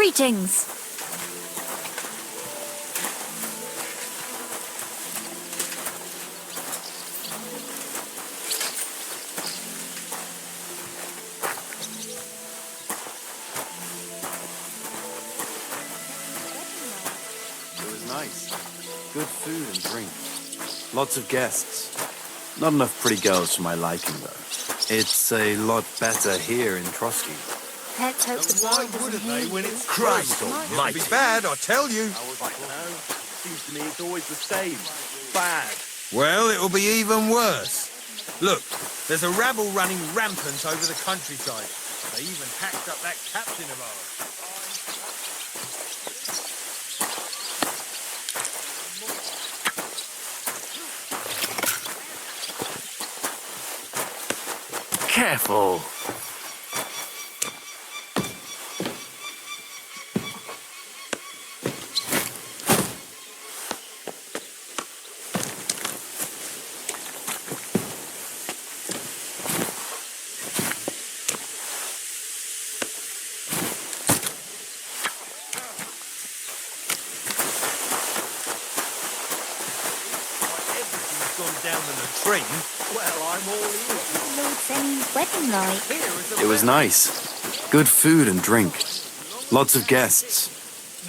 Greetings. It was nice. Good food and drink. Lots of guests. Not enough pretty girls for my liking, though. It's a lot better here in Trotsky. Let's hope the Why bride wouldn't doesn't they hear when you. it's Christ almighty? It'll be bad, I tell you. Seems to me it's always the same. Bad. Well, it'll be even worse. Look, there's a rabble running rampant over the countryside. They even hacked up that captain of ours. Careful. Everything's gone down in a train. Well, I'm all ears. Lord Zane's wedding like. Here is a It was nice. Good food and drink. Lots of guests.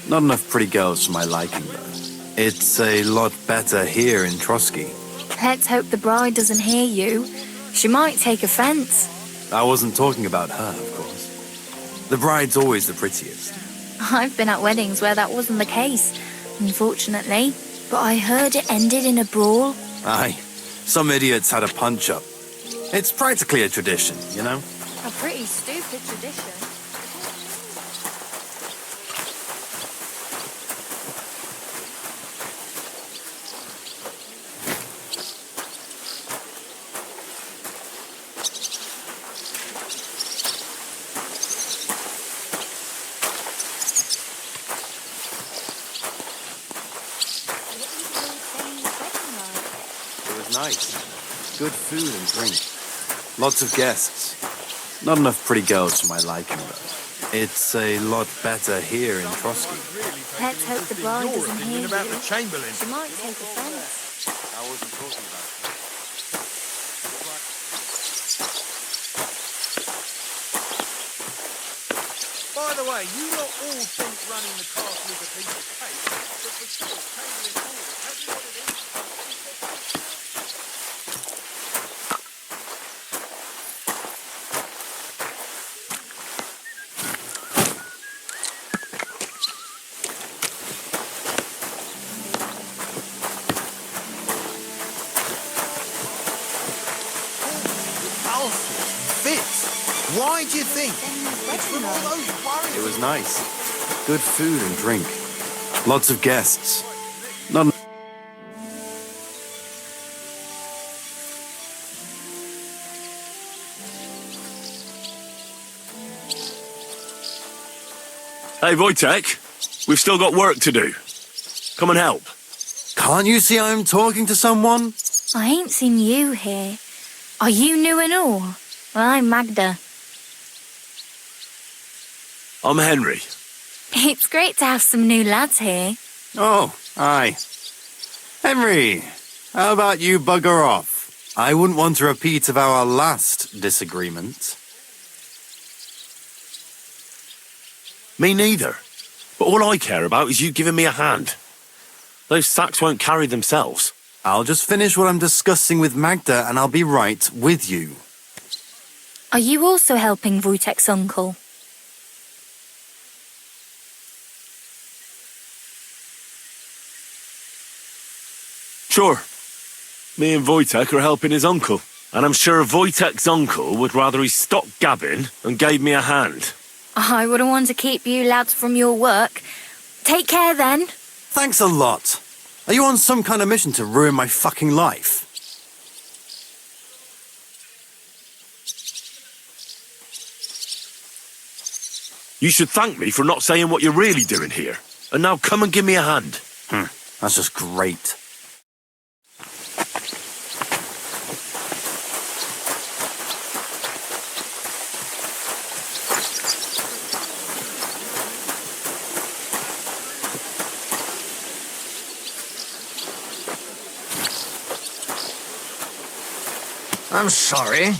Not enough pretty girls for my liking, though. It's a lot better here in Trotsky. Let's hope the bride doesn't hear you. She might take offence. I wasn't talking about her, of course. The bride's always the prettiest. I've been at weddings where that wasn't the case, unfortunately. But I heard it ended in a brawl. Aye, some idiots had a punch-up. It's practically a tradition, you know? A pretty stupid tradition. It was nice. Good food and drink. Lots of guests. Not enough pretty girls for my liking, though. It's a lot better here in Trotsky. Let's hope the bride your doesn't opinion hear about you. the Chamberlain. She might take offence. I wasn't talking about her. By the way, you lot all think running the castle is a piece of cake, but for sure, Chamberlain Hall, have you what it is? Fits. Why do you think? It's from all those worries. It was nice. Good food and drink. Lots of guests. Not Hey, Wojtek, we've still got work to do. Come and help. Can't you see I'm talking to someone? I ain't seen you here. Are you new and all? Well, I'm Magda. I'm Henry. It's great to have some new lads here. Oh, aye. Henry, how about you bugger off? I wouldn't want a repeat of our last disagreement. Me neither. But all I care about is you giving me a hand. Those sacks won't carry themselves. I'll just finish what I'm discussing with Magda and I'll be right with you. Are you also helping Wojtek's uncle? Sure. Me and Wojtek are helping his uncle. And I'm sure Wojtek's uncle would rather he stopped gabbing and gave me a hand. I wouldn't want to keep you lads from your work. Take care then. Thanks a lot. Are you on some kind of mission to ruin my fucking life? You should thank me for not saying what you're really doing here. And now come and give me a hand. That's just great. I'm sorry.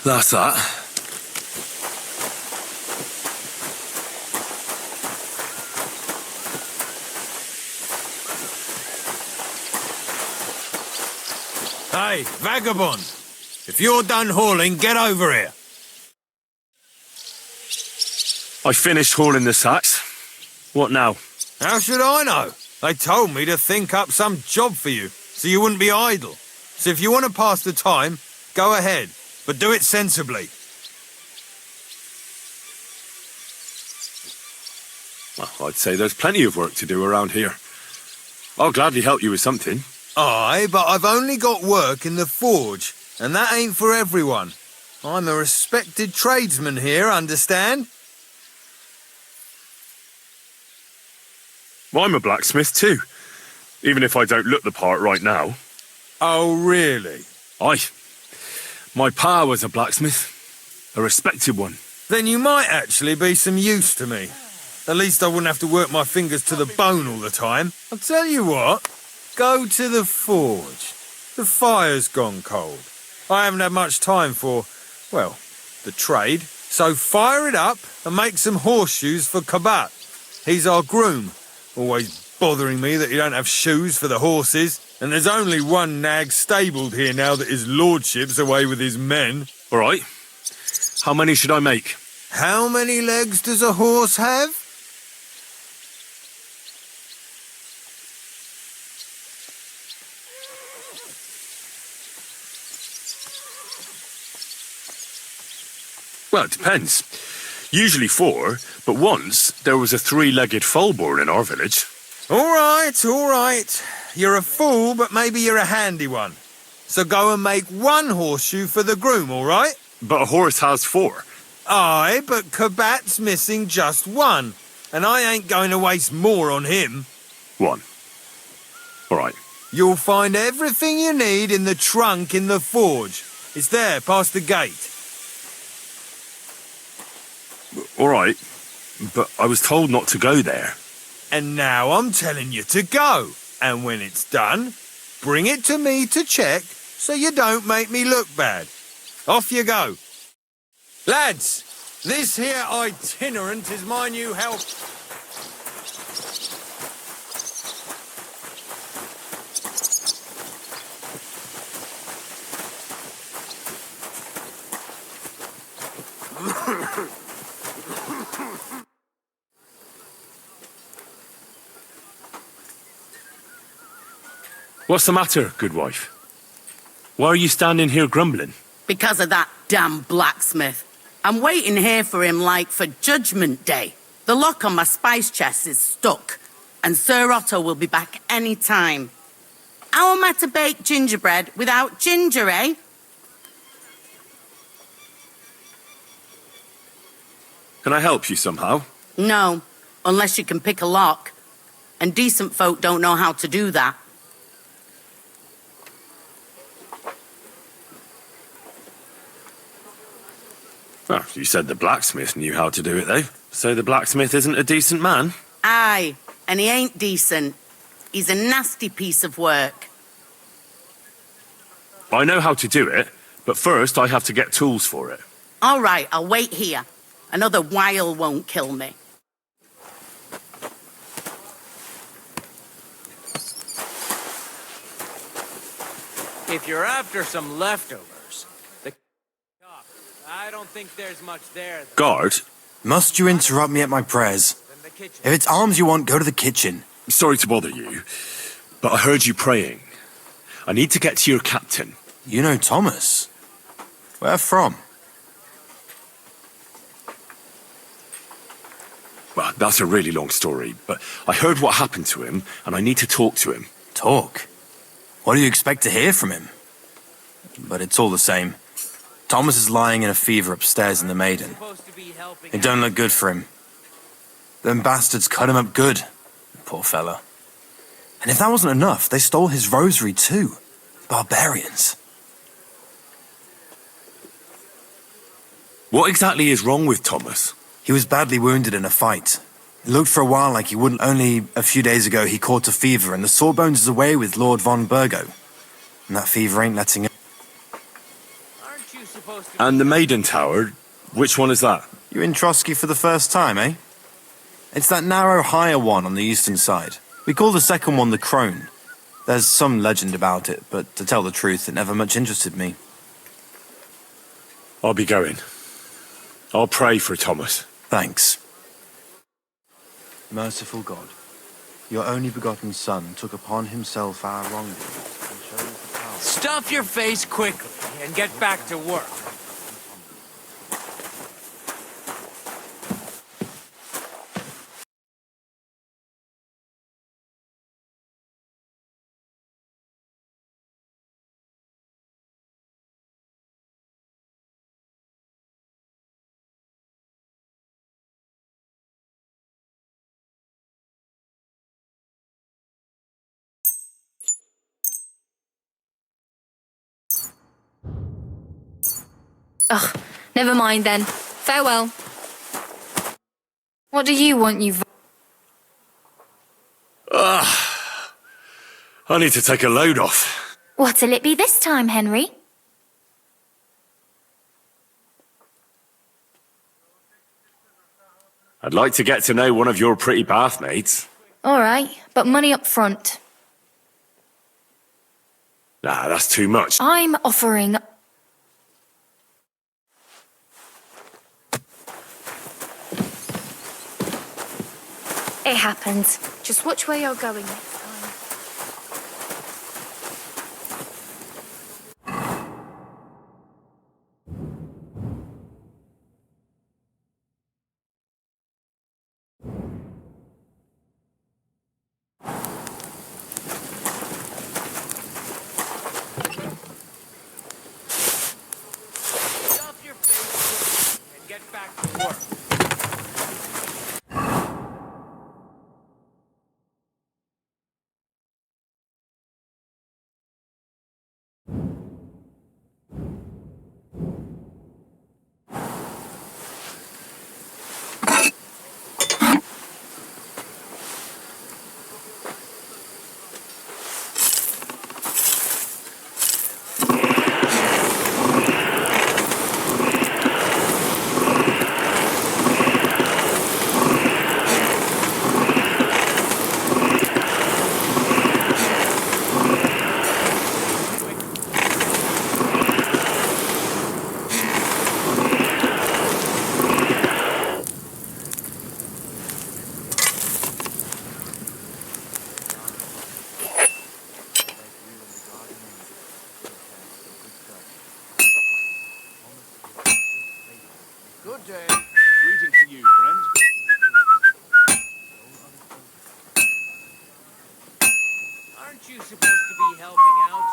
That's that. Hey, vagabond! If you're done hauling, get over here. I finished hauling the sacks. What now? How should I know? They told me to think up some job for you, so you wouldn't be idle. So if you want to pass the time, go ahead, but do it sensibly. Well, I'd say there's plenty of work to do around here. I'll gladly help you with something. Aye, but I've only got work in the forge, and that ain't for everyone. I'm a respected tradesman here, understand? Well, I'm a blacksmith too, even if I don't look the part right now. Oh, really? Aye. My pa was a blacksmith, a respected one. Then you might actually be some use to me. At least I wouldn't have to work my fingers to the bone all the time. I'll tell you what, go to the forge. The fire's gone cold. I haven't had much time for, well, the trade. So fire it up and make some horseshoes for Kabat. He's our groom, always bothering me that he don't have shoes for the horses. And there's only one nag stabled here now that his lordship's away with his men. All right. How many should I make? How many legs does a horse have? Well, it depends. Usually 4, but once there was a 3-legged foal born in our village. All right. You're a fool, but maybe you're a handy one. So go and make one horseshoe for the groom, all right? But a horse has 4. Aye, but Kabat's missing just one, and I ain't going to waste more on him. 1. All right. You'll find everything you need in the trunk in the forge. It's there, past the gate. All right. But I was told not to go there. And now I'm telling you to go. And when it's done, bring it to me to check so you don't make me look bad. Off you go. Lads, this here itinerant is my new help. What's the matter, good wife? Why are you standing here grumbling? Because of that damn blacksmith. I'm waiting here for him like for Judgment Day. The lock on my spice chest is stuck, and Sir Otto will be back any time. How am I to bake gingerbread without ginger, eh? Can I help you somehow? No, unless you can pick a lock. And decent folk don't know how to do that. Well, you said the blacksmith knew how to do it, though. So the blacksmith isn't a decent man? Aye, and he ain't decent. He's a nasty piece of work. I know how to do it, but first I have to get tools for it. All right, I'll wait here. Another while won't kill me. If you're after some leftovers, I don't think there's much there. Guard, Must you interrupt me at my prayers? If it's arms you want, go to the kitchen. sorry to bother you, but I heard you praying. I need to get to your captain. You know Thomas? Where from? Well, that's a really long story, but I heard what happened to him, and I need to talk to him. Talk? What do you expect to hear from him? But it's all the same. Thomas is lying in a fever upstairs in the Maiden. It don't look good for him. Them bastards cut him up good. Poor fella. And if that wasn't enough, they stole his rosary too. Barbarians. What exactly is wrong with Thomas? He was badly wounded in a fight. It looked for a while like he wouldn't. Only a few days ago he caught a fever and the Sawbones is away with Lord von Burgo. And that fever ain't letting him. Aren't you supposed to... And the Maiden Tower, which one is that? You're in Trotsky for the first time, eh? It's that narrow, higher one on the eastern side. We call the second one the Crone. There's some legend about it, but to tell the truth, it never much interested me. I'll be going. I'll pray for Thomas. Thanks. Merciful God, your only begotten Son took upon himself our wrongdoings and chose the power... Stuff your face quickly and get back to work. Ugh, never mind then. Farewell. What do you want, you... I need to take a load off. What'll it be this time, Henry? I'd like to get to know one of your pretty bathmates. All right, but money up front. Nah, that's too much. I'm offering... It happens. Just watch where you're going next time. Stuff your face quickly and get back to work. Good day. Greetings to you, friend. Aren't you supposed to be helping out?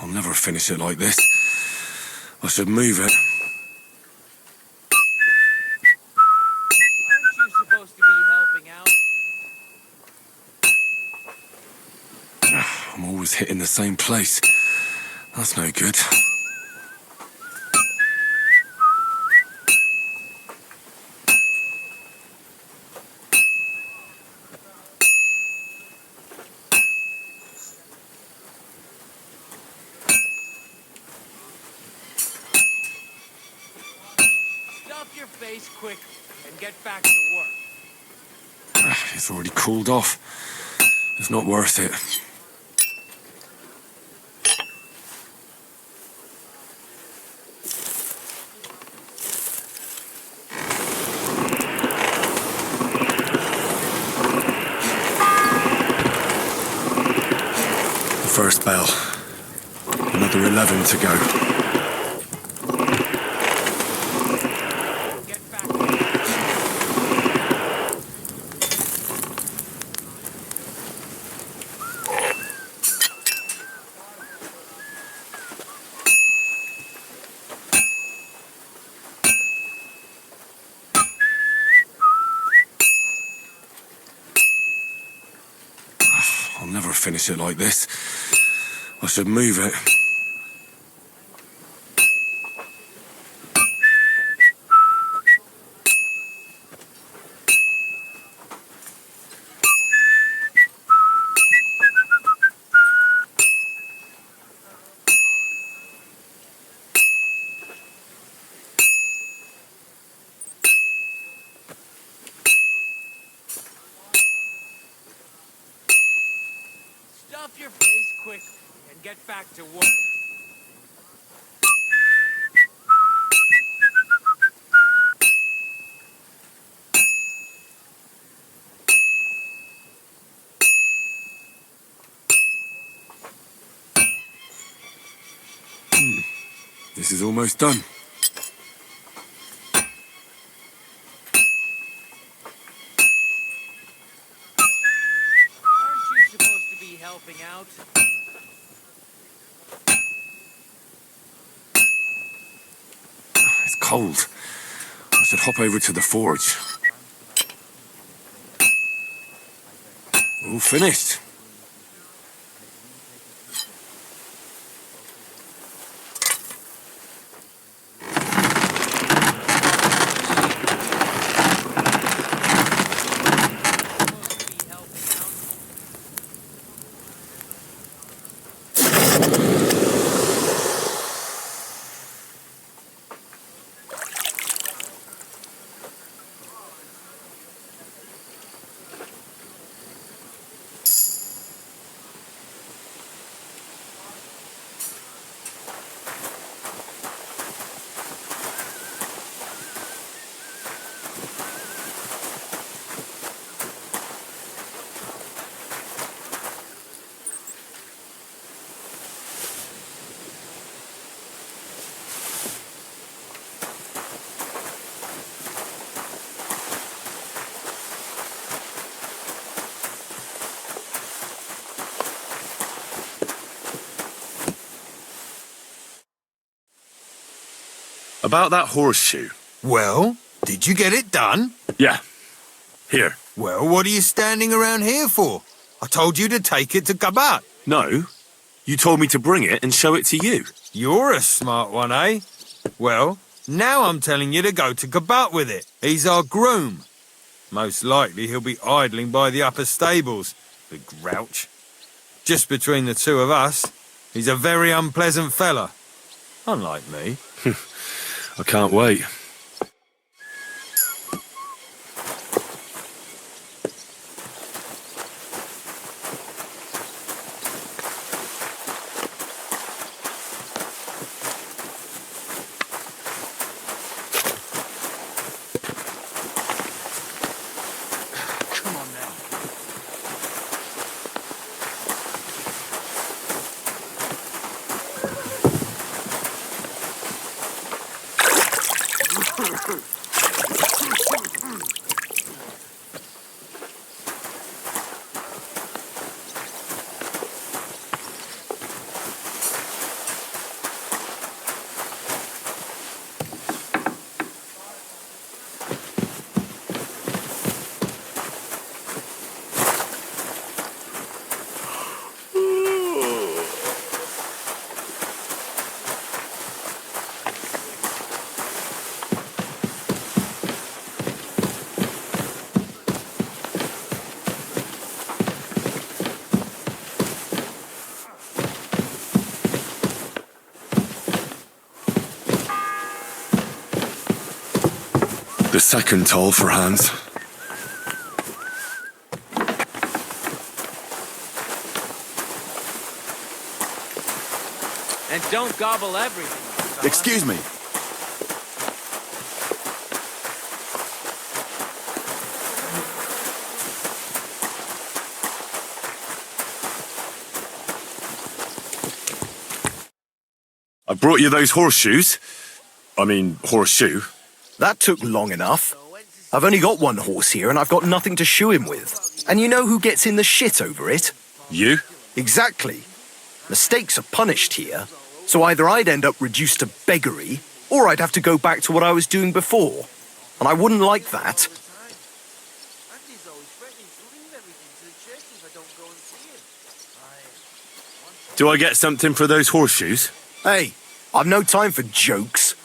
I'll never finish it like this. I should move it. Aren't you supposed to be helping out? I'm always hitting the same place. That's no good. your face quickly and get back to work. It's already cooled off. It's not worth it. First bell. Another 11 to go. Get back to work. I'll never finish it like this. I should move it. Stuff your face quickly and get back to work. This is almost done. Aren't you supposed to be helping out? It's cold. I should hop over to the forge. All finished. Supposed to be helping out? About that horseshoe. Well, did you get it done? Yeah. Here. Well, what are you standing around here for? I told you to take it to Kabat. No. You told me to bring it and show it to you. You're a smart one, eh? Well, now I'm telling you to go to Kabat with it. He's our groom. Most likely he'll be idling by the upper stables, the grouch. Just between the two of us, he's a very unpleasant fella. Unlike me. I can't wait. Come on now. The second toll for Hans. And don't gobble everything. fella. Excuse me. I brought you those horseshoes. I mean, horseshoe. That took long enough. I've only got one horse here and I've got nothing to shoe him with. And you know who gets in the shit over it? You? Exactly. Mistakes are punished here, so either I'd end up reduced to beggary, or I'd have to go back to what I was doing before. And I wouldn't like that. Andy's always threatening to leave everything to the church if I don't go and see him. Do I get something for those horseshoes? Hey, I've no time for jokes.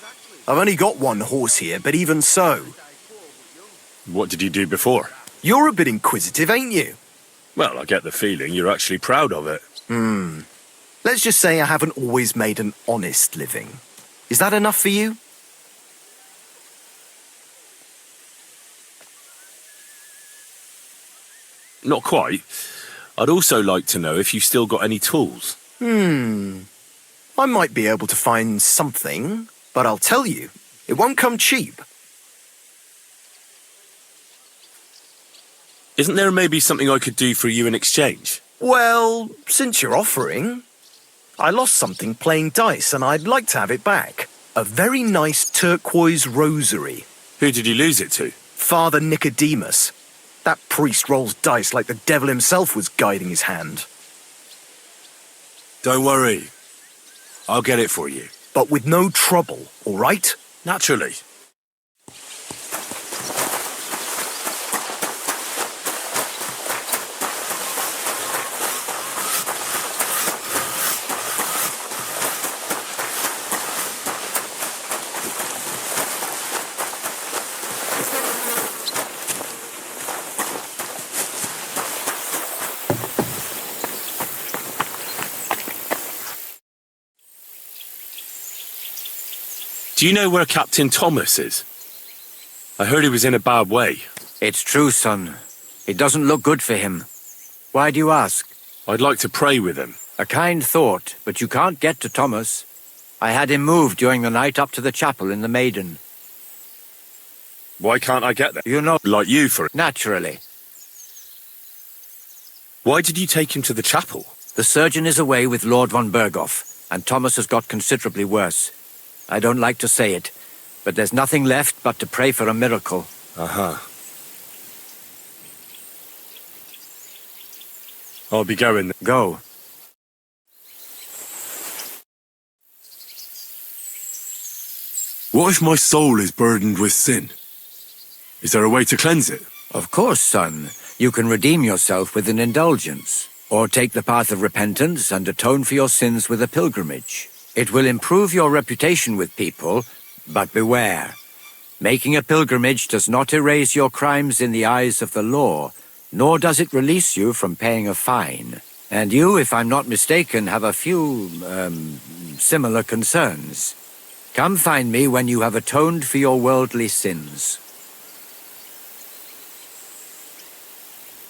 I've only got one horse here, but even so. What did you do before? You're a bit inquisitive, ain't you? Well, I get the feeling you're actually proud of it. Let's just say I haven't always made an honest living. Is that enough for you? Not quite. I'd also like to know if you've still got any tools. I might be able to find something, but I'll tell you, it won't come cheap. Isn't there maybe something I could do for you in exchange? Well, since you're offering, I lost something playing dice and I'd like to have it back. A very nice turquoise rosary. Who did you lose it to? Father Nicodemus. That priest rolls dice like the devil himself was guiding his hand. Don't worry. I'll get it for you. But with no trouble, all right? Naturally. Do you know where Captain Thomas is? I heard he was in a bad way. It's true, son. It doesn't look good for him. Why do you ask? I'd like to pray with him. A kind thought, but you can't get to Thomas. I had him moved during the night up to the chapel in the Maiden. Why can't I get there? You know, Like you, for... naturally. Why did you take him to the chapel? The surgeon is away with Lord von Berghoff, and Thomas has got considerably worse. I don't like to say it, but there's nothing left but to pray for a miracle. I'll be going. Go. What if my soul is burdened with sin? Is there a way to cleanse it? Of course, son. You can redeem yourself with an indulgence, or take the path of repentance and atone for your sins with a pilgrimage. It will improve your reputation with people, but beware. Making a pilgrimage does not erase your crimes in the eyes of the law, nor does it release you from paying a fine. And you, if I'm not mistaken, have a few, similar concerns. Come find me when you have atoned for your worldly sins.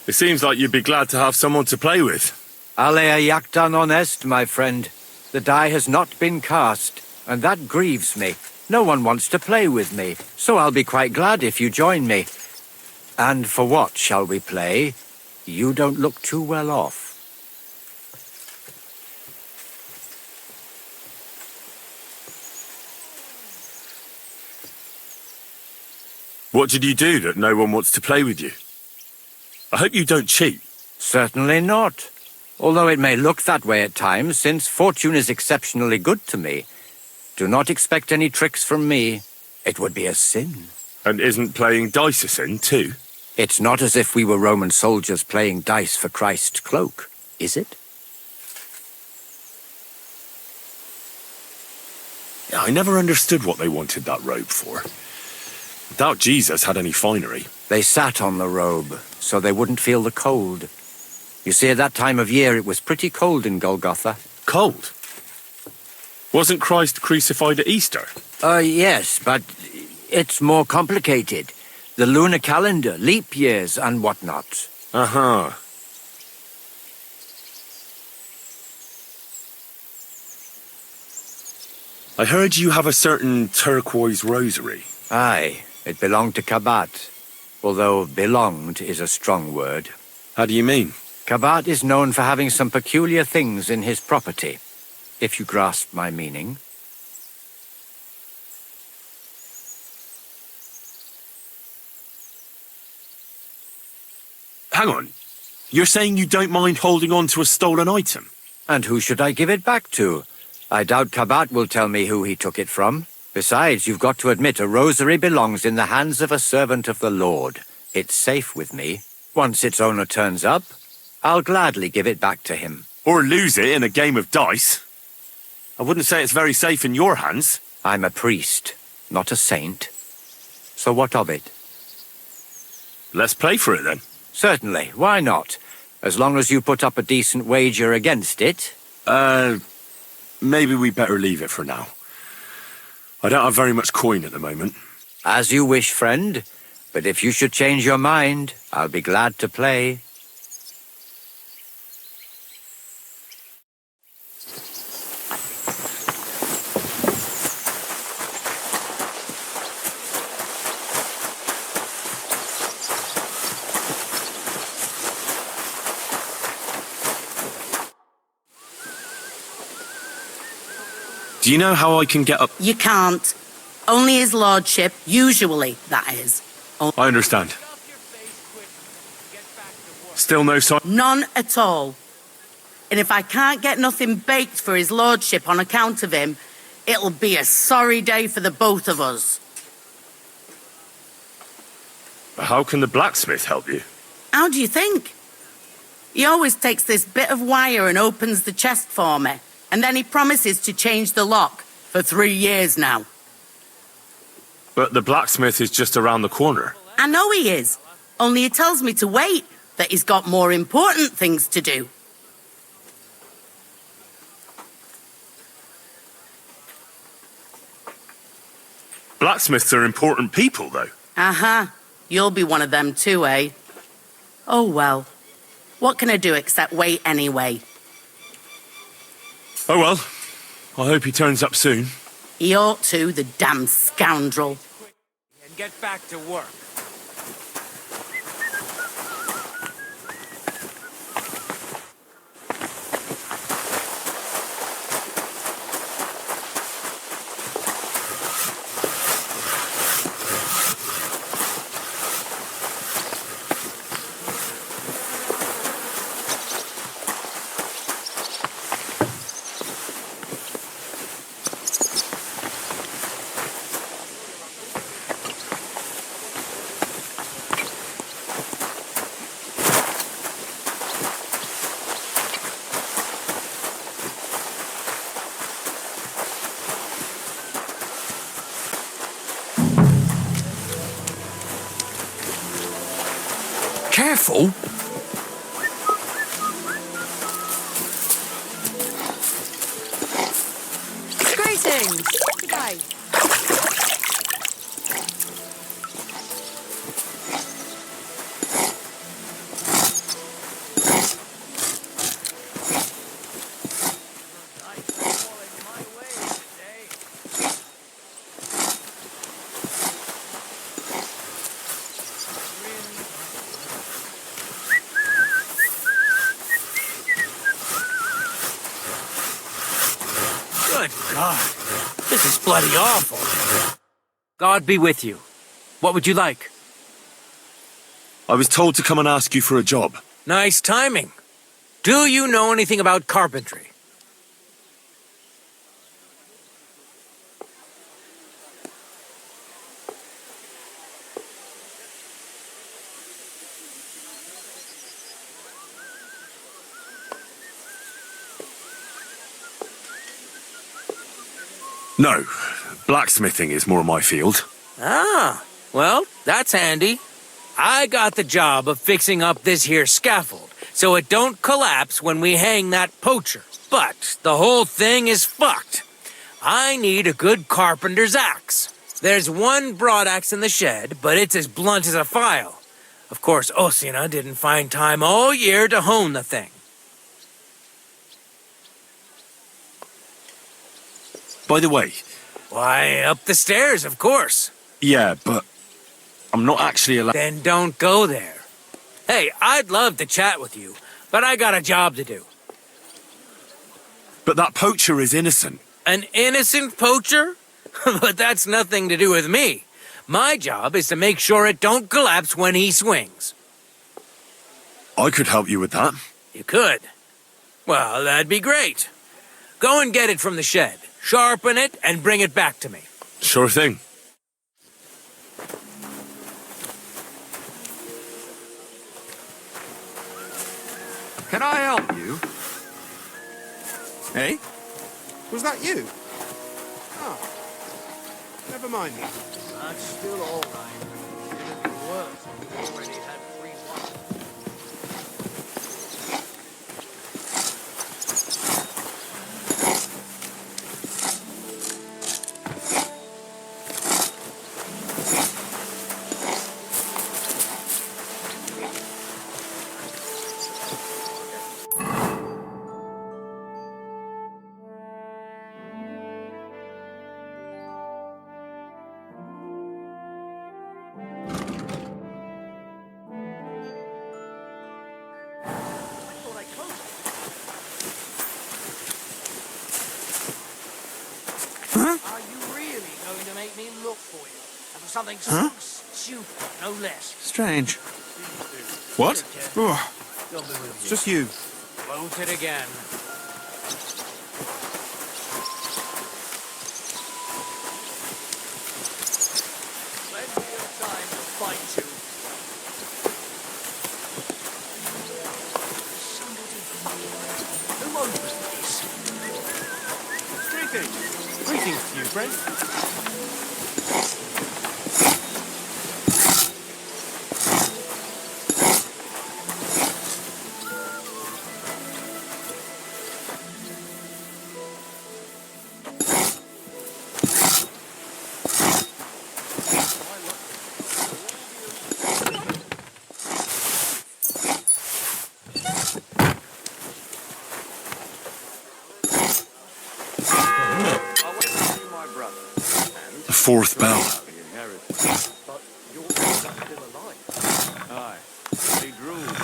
It seems like you'd be glad to have someone to play with. Alea jactan honest, my friend. The die has not been cast, and that grieves me. No one wants to play with me, so I'll be quite glad if you join me. And for what shall we play? You don't look too well off. What did you do that no one wants to play with you? I hope you don't cheat. Certainly not. Although it may look that way at times, since fortune is exceptionally good to me. Do not expect any tricks from me. It would be a sin. And isn't playing dice a sin, too? It's not as if we were Roman soldiers playing dice for Christ's cloak, is it? Yeah, I never understood what they wanted that robe for. I doubt Jesus had any finery. They sat on the robe, so they wouldn't feel the cold. You see, at that time of year, it was pretty cold in Golgotha. Cold? Wasn't Christ crucified at Easter? Yes, but It's more complicated. The lunar calendar, leap years, and whatnot. Uh-huh. I heard you have a certain turquoise rosary. Aye, it belonged to Kabat. Although belonged is a strong word. How do you mean? Kabat is known for having some peculiar things in his property, if you grasp my meaning. Hang on. You're saying you don't mind holding on to a stolen item? And who should I give it back to? I doubt Kabat will tell me who he took it from. Besides, you've got to admit a rosary belongs in the hands of a servant of the Lord. It's safe with me. Once its owner turns up, I'll gladly give it back to him. Or lose it in a game of dice? I wouldn't say it's very safe in your hands. I'm a priest, not a saint. So what of it? Let's play for it then. Certainly, why not? As long as you put up a decent wager against it. Maybe we better leave it for now. I don't have very much coin at the moment. As you wish, friend. But if you should change your mind, I'll be glad to play. Do you know how I can get up? You can't. Only his lordship, usually, that is. I understand. Still no sign? None at all. And if I can't get nothing baked for his lordship on account of him, it'll be a sorry day for the both of us. How can the blacksmith help you? How do you think? He always takes this bit of wire and opens the chest for me. And then he promises to change the lock for 3 years now. But the blacksmith is just around the corner. I know he is. Only he tells me to wait, that he's got more important things to do. Blacksmiths are important people, though. Uh-huh. You'll be one of them too, eh? Oh, well. What can I do except wait anyway? Oh well. I hope he turns up soon. He ought to, the damn scoundrel. And get back to work. Careful! Greetings! Goodbye. Good God. This is bloody awful. God be with you. What would you like? I was told to come and ask you for a job. Nice timing. Do you know anything about carpentry? No. Blacksmithing is more my field. Ah, well, that's handy. I got the job of fixing up this here scaffold, so it don't collapse when we hang that poacher. But the whole thing is fucked. I need a good carpenter's axe. There's one broadaxe in the shed, but it's as blunt as a file. Of course, Osina didn't find time all year to hone the thing. By the way, Why, up the stairs, of course. yeah, but I'm not actually allowed. Then don't go there. Hey, I'd love to chat with you, but I got a job to do. But that poacher is innocent. An innocent poacher? But that's nothing to do with me. My job is to make sure it don't collapse when he swings. I could help you with that. You could. Well, that'd be great. Go and get it from the shed, sharpen it, and bring it back to me. Sure thing. Can I help you? Hey? Was that you? Oh. Never mind. That's still all right. It'd be worse if we already had 3-1. Are you really going to make me look for you? And for something so stupid, no less. Strange. What? Oh, it's just you. Won't it again? Plenty of time to fight you. Who opened this? Greetings. Greetings to you, friend. The fourth bell. But you're still alive. Aye. They drooled.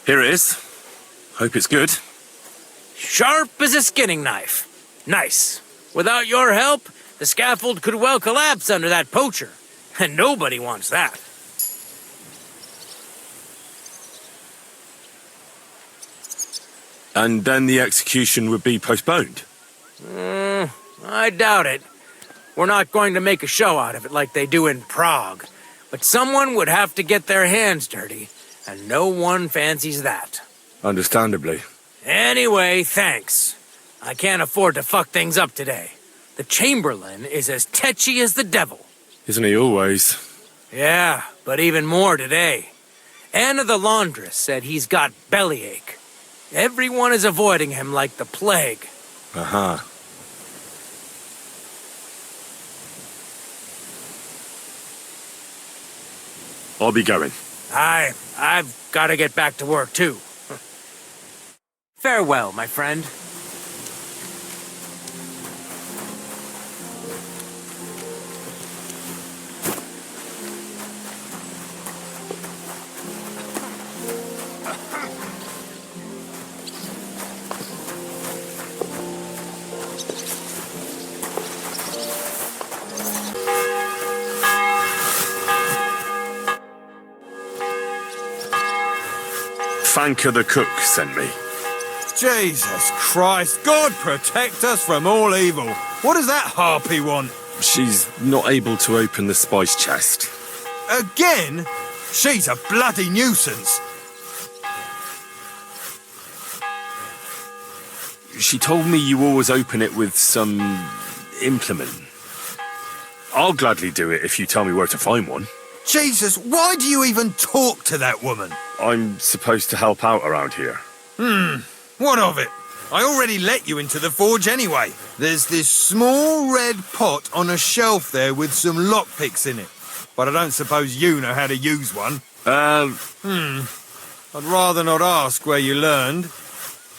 Here it is. Hope it's good. Sharp as a skinning knife. Nice. Without your help, the scaffold could well collapse under that poacher. And nobody wants that. And then the execution would be postponed. I doubt it. We're not going to make a show out of it like they do in Prague. But someone would have to get their hands dirty, and no one fancies that. Understandably. Anyway, thanks. I can't afford to fuck things up today. The Chamberlain is as tetchy as the devil. Isn't he always? Yeah, but even more today. Anna the laundress said he's got bellyache. Everyone is avoiding him like the plague. Uh-huh. I'll be going. I've got to get back to work, too. Farewell, my friend. Fanka the cook sent me. Jesus Christ, God protect us from all evil. What does that harpy want? She's not able to open the spice chest. Again? She's a bloody nuisance. She told me you always open it with some implement. I'll gladly do it if you tell me where to find one. Jesus, why do you even talk to that woman? I'm supposed to help out around here. What of it? I already let you into the forge anyway. There's this small red pot on a shelf there with some lockpicks in it. But I don't suppose you know how to use one. I'd rather not ask where you learned.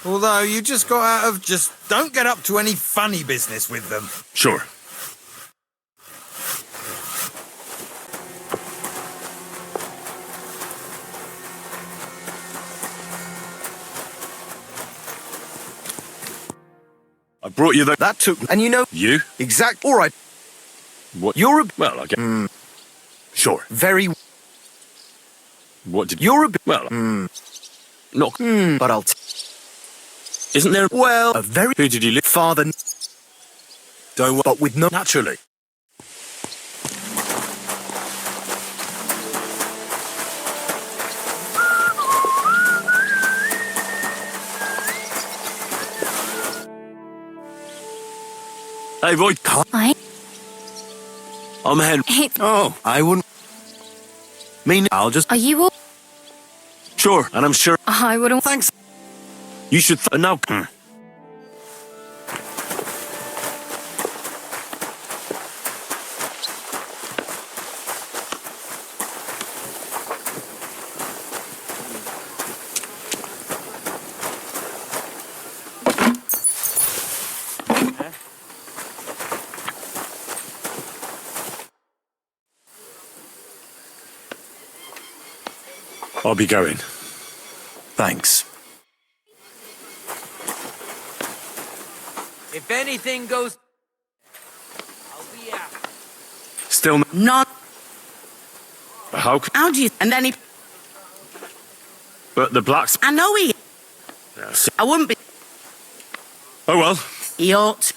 Although you just got out of just don't get up to any funny business with them. Sure. I brought you the... That took... And you know... You? Exact... All right. What? You're a... Well, I get... Sure. Very... What did... You're a bit... Well... Not... But I'll... Isn't there... Well... A very... Who did you live... Father... Don't... But with no... Naturally. Hey, boy. I... I'm Henry. Hey, Oh, I wouldn't... I'll just... are you all... Sure, and I'm sure... I wouldn't... Thanks. You should... Now... I'll be going. Thanks. If anything goes... I'll be out. Still... Not... How... How do you... And then he... But the blacks... I know he... Yes. I wouldn't be... Oh, well. He ought to...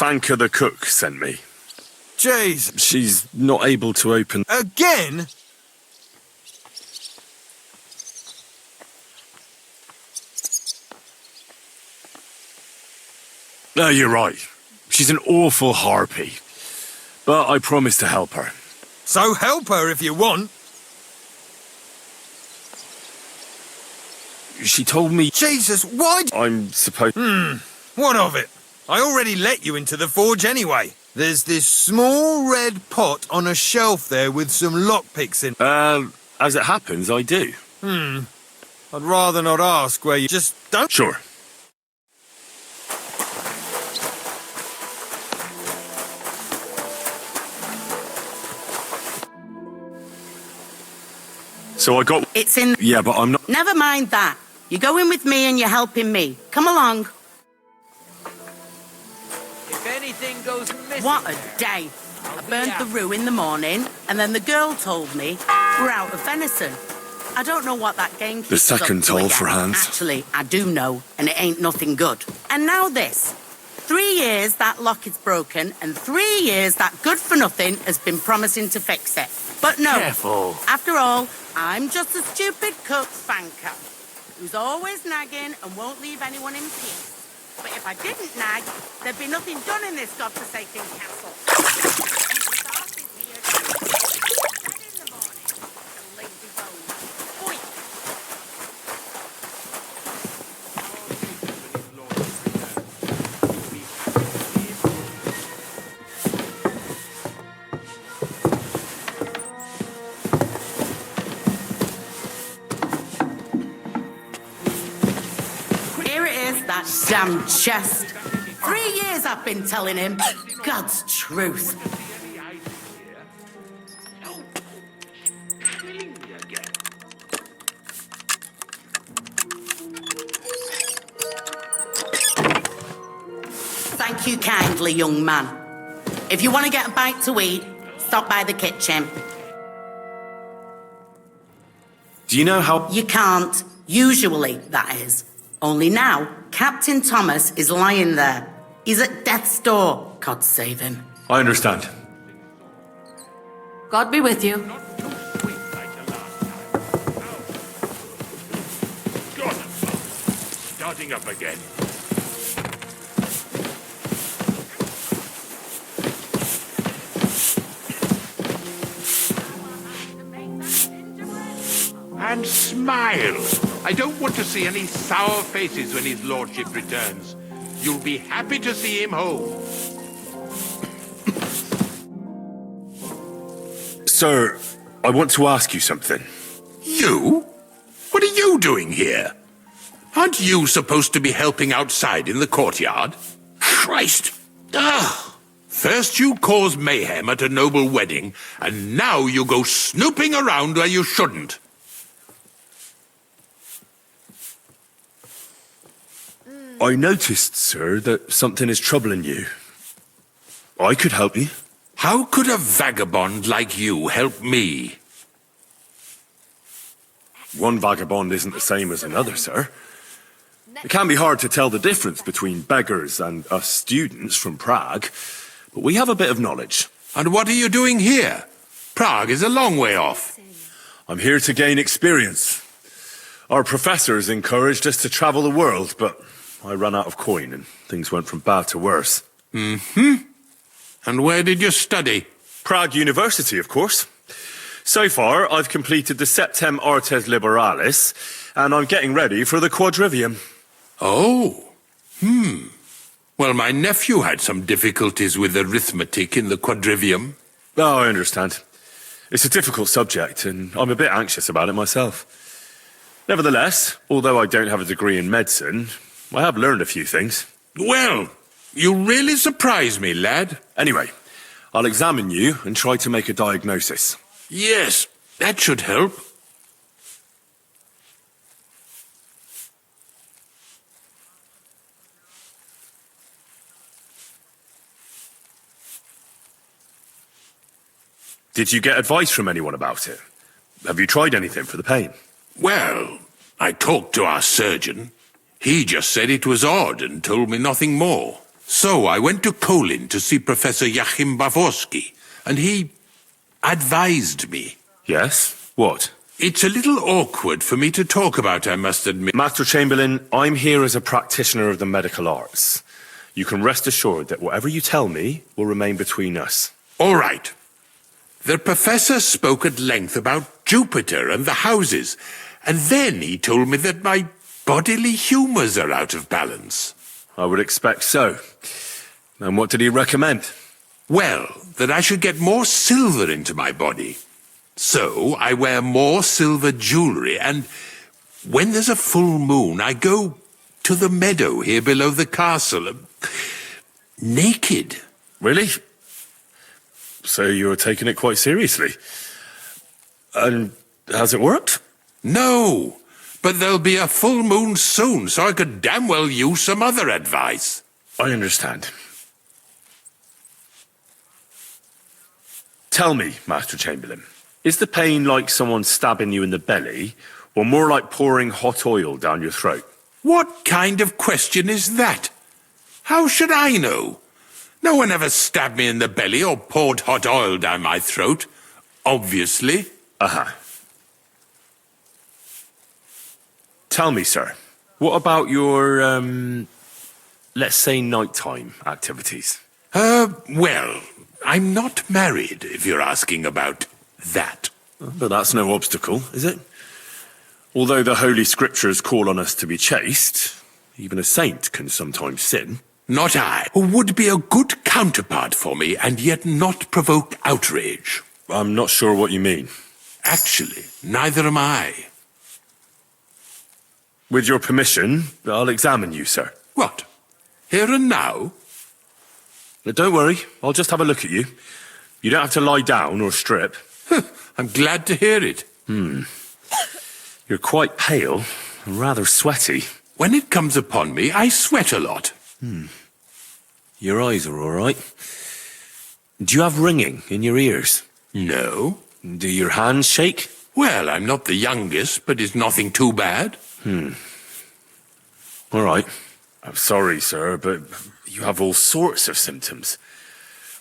Fanka the cook sent me. Jeez. She's not able to open... Again? No, you're right. She's an awful harpy. But I promised to help her. So help her if you want. She told me... Jesus, why... I'm supposed... What of it? I already let you into the forge anyway. There's this small red pot on a shelf there with some lockpicks in. As it happens, I do. I'd rather not ask where you just don't... Sure. So I got... It's in... Yeah, but I'm not... Never mind that. You're going with me and you're helping me. Come along. If anything goes missing... What a day. I burned the roux in the morning, and then the girl told me we're out of venison. I don't know what that game keeps The us second up to toll again. for Hans. Actually, I do know, and it ain't nothing good. And now this. 3 years that lock is broken, and 3 years that good-for-nothing has been promising to fix it. But no. Careful. After all, I'm just a stupid cook Fanka, who's always nagging and won't leave anyone in peace. But if I didn't nag, there'd be nothing done in this godforsaken castle. Here it is, that damn chest. 3 years I've been telling him. God's truth. Thank you kindly, young man. If you want to get a bite to eat, stop by the kitchen. Do you know how... You can't. Usually, that is. Only now, Captain Thomas is lying there. He's at death's door. God save him. I understand. God be with you. Starting up again. And smile. I don't want to see any sour faces when his lordship returns. You'll be happy to see him home. Sir, I want to ask you something. You? What are you doing here? Aren't you supposed to be helping outside in the courtyard? Christ! Ugh! First you cause mayhem at a noble wedding, and now you go snooping around where you shouldn't. I noticed, sir, that something is troubling you. I could help you. How could a vagabond like you help me? One vagabond isn't the same as another, sir. It can be hard to tell the difference between beggars and us students from Prague, but we have a bit of knowledge. And what are you doing here? Prague is a long way off. I'm here to gain experience. Our professors encouraged us to travel the world, but I ran out of coin and things went from bad to worse. Mm-hmm. And where did you study? Prague University, of course. So far, I've completed the Septem Artes Liberalis, and I'm getting ready for the Quadrivium. Oh. Well, my nephew had some difficulties with arithmetic in the Quadrivium. Oh, I understand. It's a difficult subject, and I'm a bit anxious about it myself. Nevertheless, although I don't have a degree in medicine, I have learned a few things. Well, you really surprise me, lad. Anyway, I'll examine you and try to make a diagnosis. Yes, that should help. Did you get advice from anyone about it? Have you tried anything for the pain? Well, I talked to our surgeon. He just said it was odd and told me nothing more. So I went to Kolin to see Professor Joachim Bavorsky, and he advised me. Yes? What? It's a little awkward for me to talk about, I must admit. Master Chamberlain, I'm here as a practitioner of the medical arts. You can rest assured that whatever you tell me will remain between us. All right. The professor spoke at length about Jupiter and the houses, and then he told me that my bodily humours are out of balance. I would expect so. And what did he recommend? Well, that I should get more silver into my body. So I wear more silver jewellery, and when there's a full moon, I go to the meadow here below the castle, naked. Really? So you're taking it quite seriously. And has it worked? No, but there'll be a full moon soon, so I could damn well use some other advice. I understand. Tell me, Master Chamberlain, is the pain like someone stabbing you in the belly, or more like pouring hot oil down your throat? What kind of question is that? How should I know? No one ever stabbed me in the belly or poured hot oil down my throat. Obviously. Aha. Tell me, sir, what about your, let's say, nighttime activities? Well, I'm not married, if you're asking about that. But that's no obstacle, is it? Although the Holy Scriptures call on us to be chaste, even a saint can sometimes sin. Not I, who would be a good counterpart for me and yet not provoke outrage. I'm not sure what you mean. Actually, neither am I. With your permission, I'll examine you, sir. What? Here and now? Don't worry, I'll just have a look at you. You don't have to lie down or strip. I'm glad to hear it. You're quite pale and rather sweaty. When it comes upon me, I sweat a lot. Your eyes are all right. Do you have ringing in your ears? No. Do your hands shake? Well, I'm not the youngest, but it's nothing too bad. All right. I'm sorry, sir, but you have all sorts of symptoms.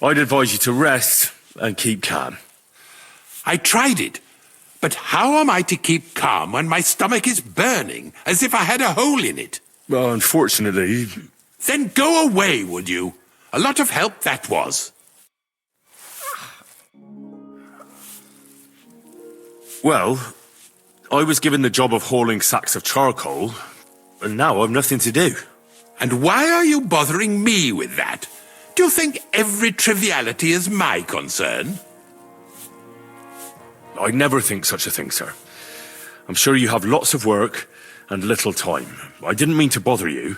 I'd advise you to rest and keep calm. I tried it. But how am I to keep calm when my stomach is burning, as if I had a hole in it? Well, unfortunately... Then go away, would you? A lot of help that was. Well, I was given the job of hauling sacks of charcoal, and now I've nothing to do. And why are you bothering me with that? Do you think every triviality is my concern? I'd never think such a thing, sir. I'm sure you have lots of work and little time. I didn't mean to bother you.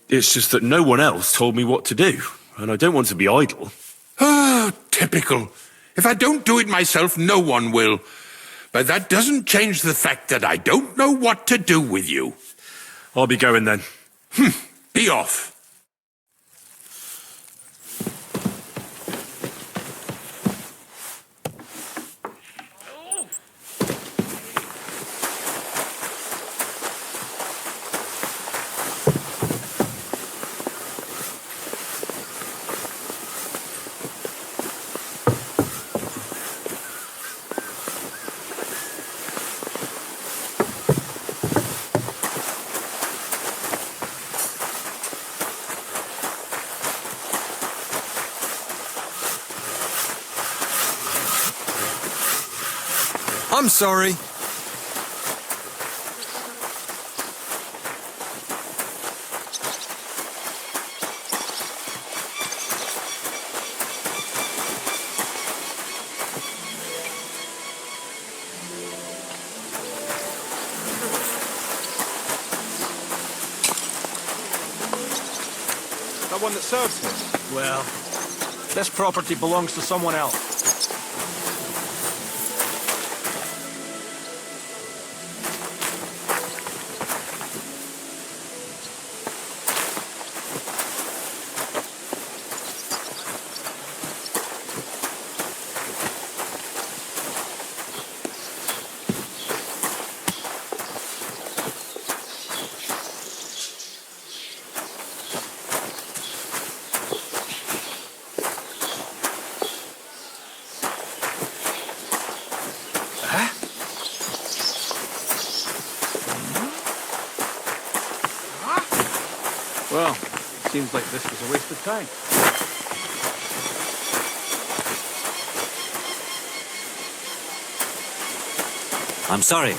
It's just that no one else told me what to do, and I don't want to be idle. Oh, typical. If I don't do it myself, no one will. But that doesn't change the fact that I don't know what to do with you. I'll be going then. Be off. I'm sorry. The one that serves him? Well, this property belongs to someone else. Well, seems like this was a waste of time. I'm sorry.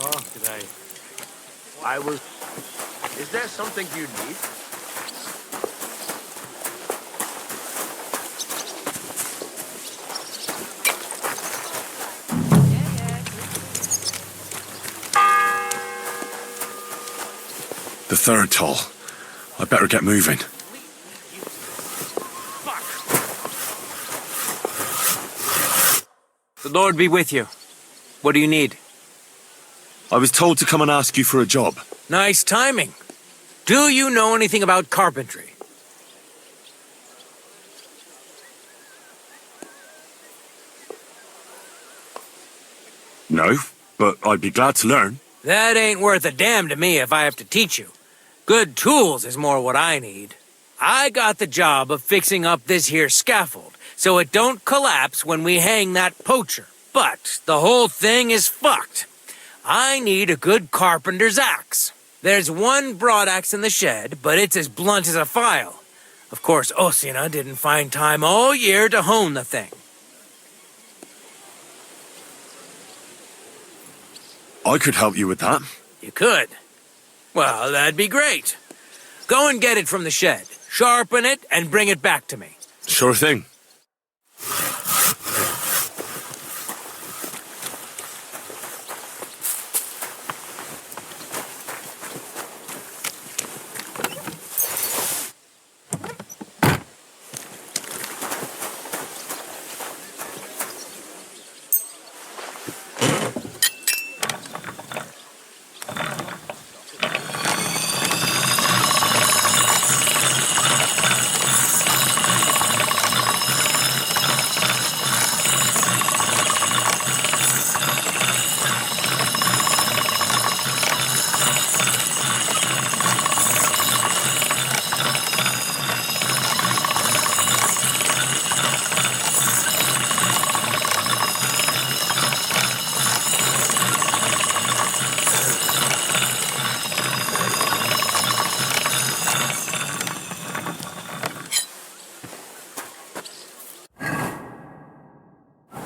Oh, today. I was... Is there something you need? The third toll. I better get moving. The Lord be with you. What do you need? I was told to come and ask you for a job. Nice timing. Do you know anything about carpentry? No, but I'd be glad to learn. That ain't worth a damn to me if I have to teach you. Good tools is more what I need. I got the job of fixing up this here scaffold, so it don't collapse when we hang that poacher. But the whole thing is fucked. I need a good carpenter's axe. There's one broadaxe in the shed, but it's as blunt as a file. Of course, Osina didn't find time all year to hone the thing. I could help you with that. You could? Well, that'd be great. Go and get it from the shed, sharpen it, and bring it back to me. Sure thing.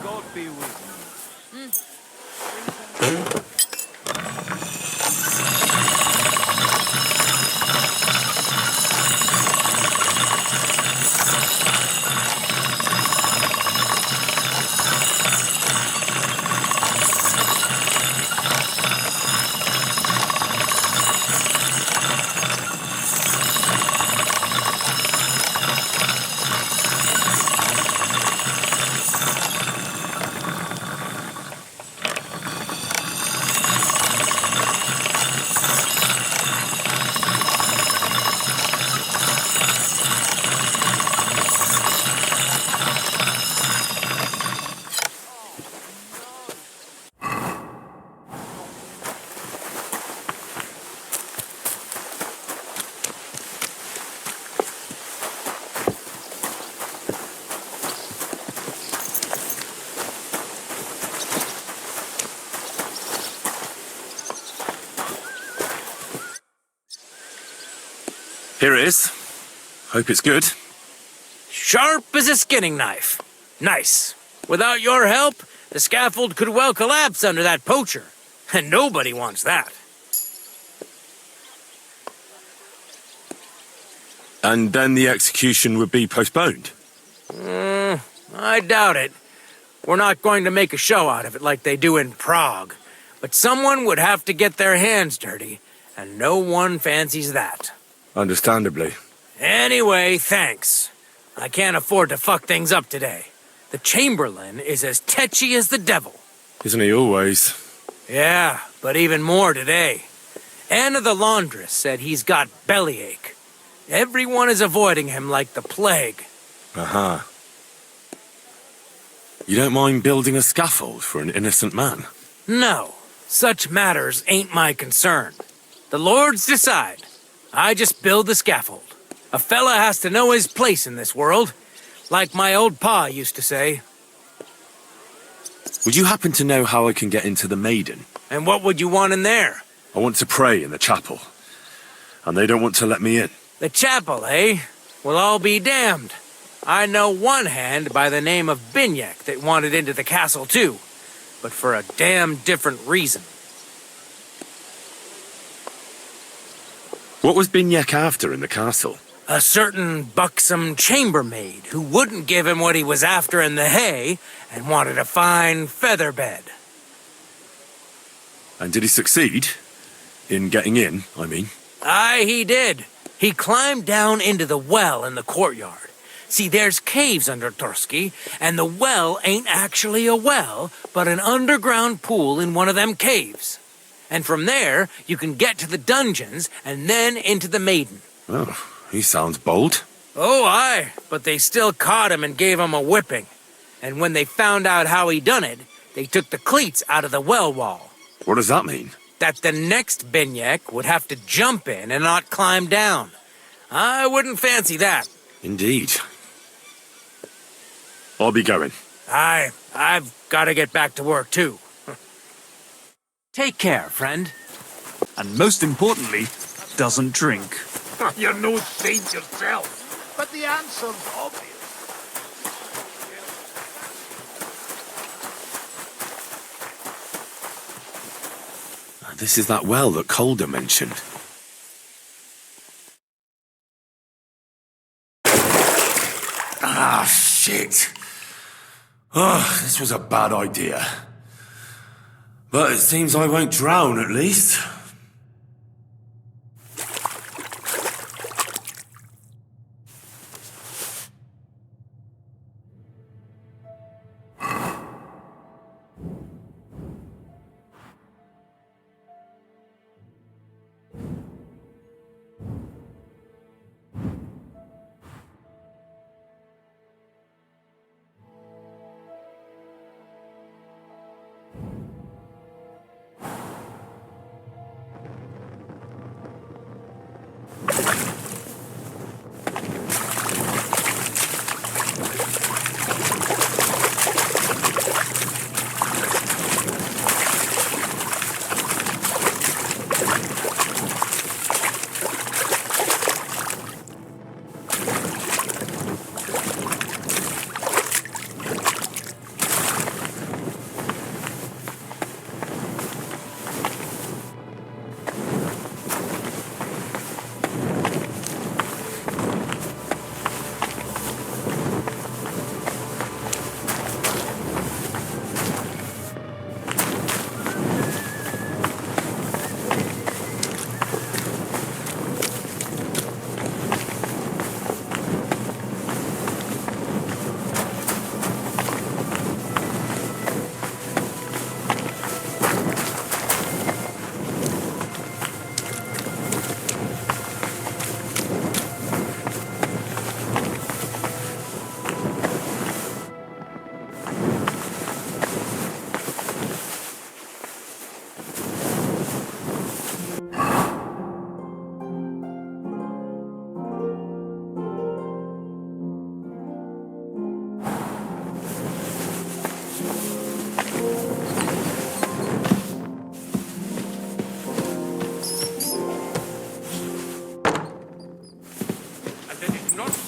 God be with Here it is. Hope it's good. Sharp as a skinning knife. Nice. Without your help, the scaffold could well collapse under that poacher. And nobody wants that. And then the execution would be postponed. I doubt it. We're not going to make a show out of it like they do in Prague. But someone would have to get their hands dirty, and no one fancies that. Understandably. Anyway, thanks. I can't afford to fuck things up today. The Chamberlain is as tetchy as the devil. Isn't he always? Yeah, but even more today. Anna the laundress said he's got bellyache. Everyone is avoiding him like the plague. Aha. You don't mind building a scaffold for an innocent man? No, such matters ain't my concern. The lords decide. I just build the scaffold. A fella has to know his place in this world, like my old pa used to say. Would you happen to know how I can get into the Maiden? And what would you want in there? I want to pray in the chapel, and they don't want to let me in. The chapel, eh? Well, I'll be damned. I know one hand by the name of Binyek that wanted into the castle too, but for a damn different reason. What was Binyek after in the castle? A certain buxom chambermaid who wouldn't give him what he was after in the hay and wanted a fine feather bed. And did he succeed? In getting in, I mean. Aye, he did. He climbed down into the well in the courtyard. See, there's caves under Torski, and the well ain't actually a well, but an underground pool in one of them caves. And from there, you can get to the dungeons and then into the Maiden. Oh, he sounds bold. Oh, aye, but they still caught him and gave him a whipping. And when they found out how he done it, they took the cleats out of the well wall. What does that mean? That the next Binyek would have to jump in and not climb down. I wouldn't fancy that. Indeed. I'll be going. I've got to get back to work, too. Take care, friend. And most importantly, doesn't drink. You're no saint yourself, but the answer's obvious. This is that well that Calder mentioned. Ah, shit. Oh, this was a bad idea. But it seems I won't drown, at least.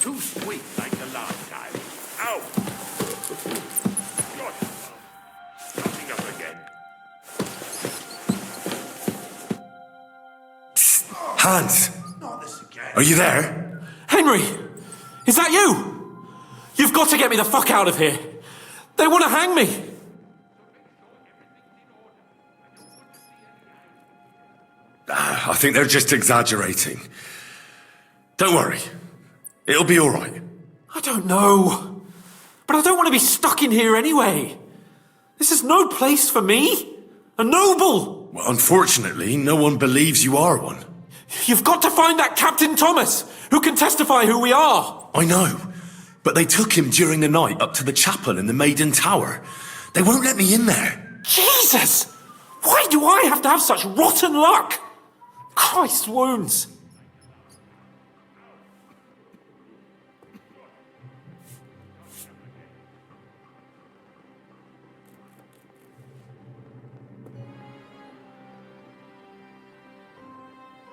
Too sweet like the last time. Ow! God. Starting up again. Hans! Are you there? Henry! Is that you? You've got to get me the fuck out of here. They want to hang me. I think they're just exaggerating. Don't worry. It'll be all right. I don't know. But I don't want to be stuck in here anyway. This is no place for me. A noble. Well, unfortunately, no one believes you are one. You've got to find that Captain Thomas, who can testify who we are. I know. But they took him during the night up to the chapel in the Maiden Tower. They won't let me in there. Jesus! Why do I have to have such rotten luck? Christ's wounds.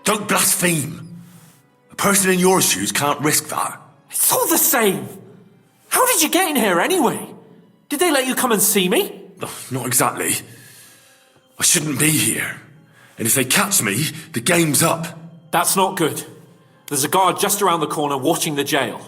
Don't blaspheme. A person in your shoes can't risk that. It's all the same. How did you get in here anyway? Did they let you come and see me? Oh, not exactly. I shouldn't be here. And if they catch me, the game's up. That's not good. There's a guard just around the corner watching the jail.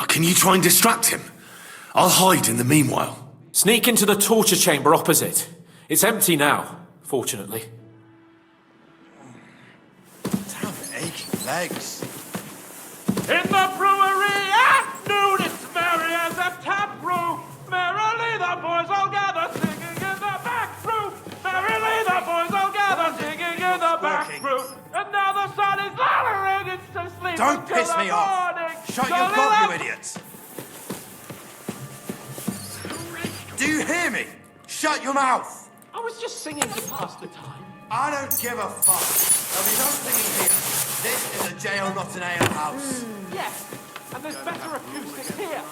Can you try and distract him? I'll hide in the meanwhile. Sneak into the torture chamber opposite. It's empty now, fortunately. Damn aching legs. In the brewery at noon, it's merry as a tap room. Merrily the boys all gather, singing in the back room. Merrily the boys all gather, singing in the back room. And now the sun is lowering, it's so sleep. Don't piss me off! Shut your gob, you idiots! Do you hear me? Shut your mouth! I was just singing to pass the time. I don't give a fuck. There'll be no singing here. This is a jail, not an alehouse. Yes, and there's better acoustics here.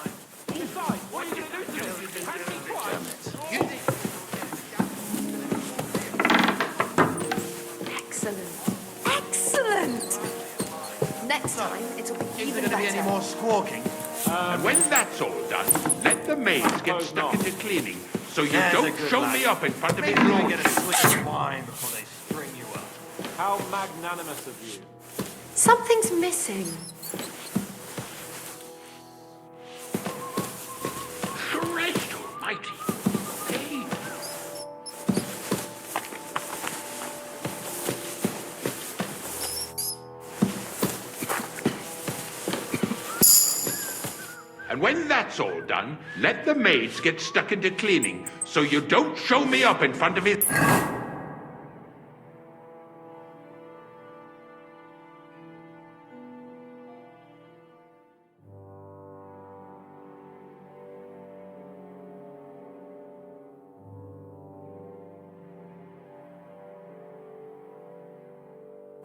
Besides, what are you going to do to this? Can't be quiet. Excellent. Excellent! Next time, it'll be Is even there going to be better. any more squawking? And when that's all done, let the maids get stuck into cleaning, so you There's a don't good show lad. me up in front of his Maybe we lordship. get a swig of wine before they string you up. How magnanimous of you. Something's missing. Christ almighty. Hey. And when that's all done, let the maids get stuck into cleaning, so you don't show me up in front of his...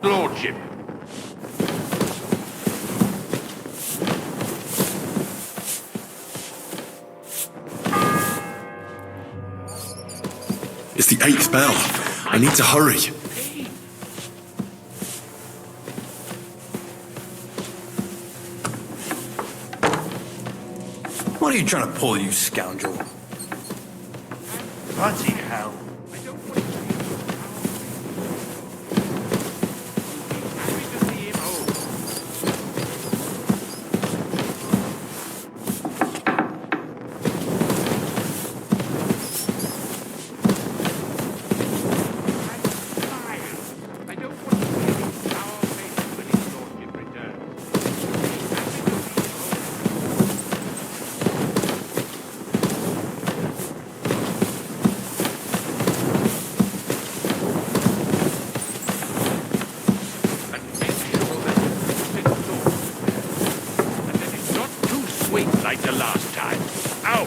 lordship. It's the 8th bell. I need to hurry. What are you trying to pull, you scoundrel? Bloody hell. Like the last time. Ow!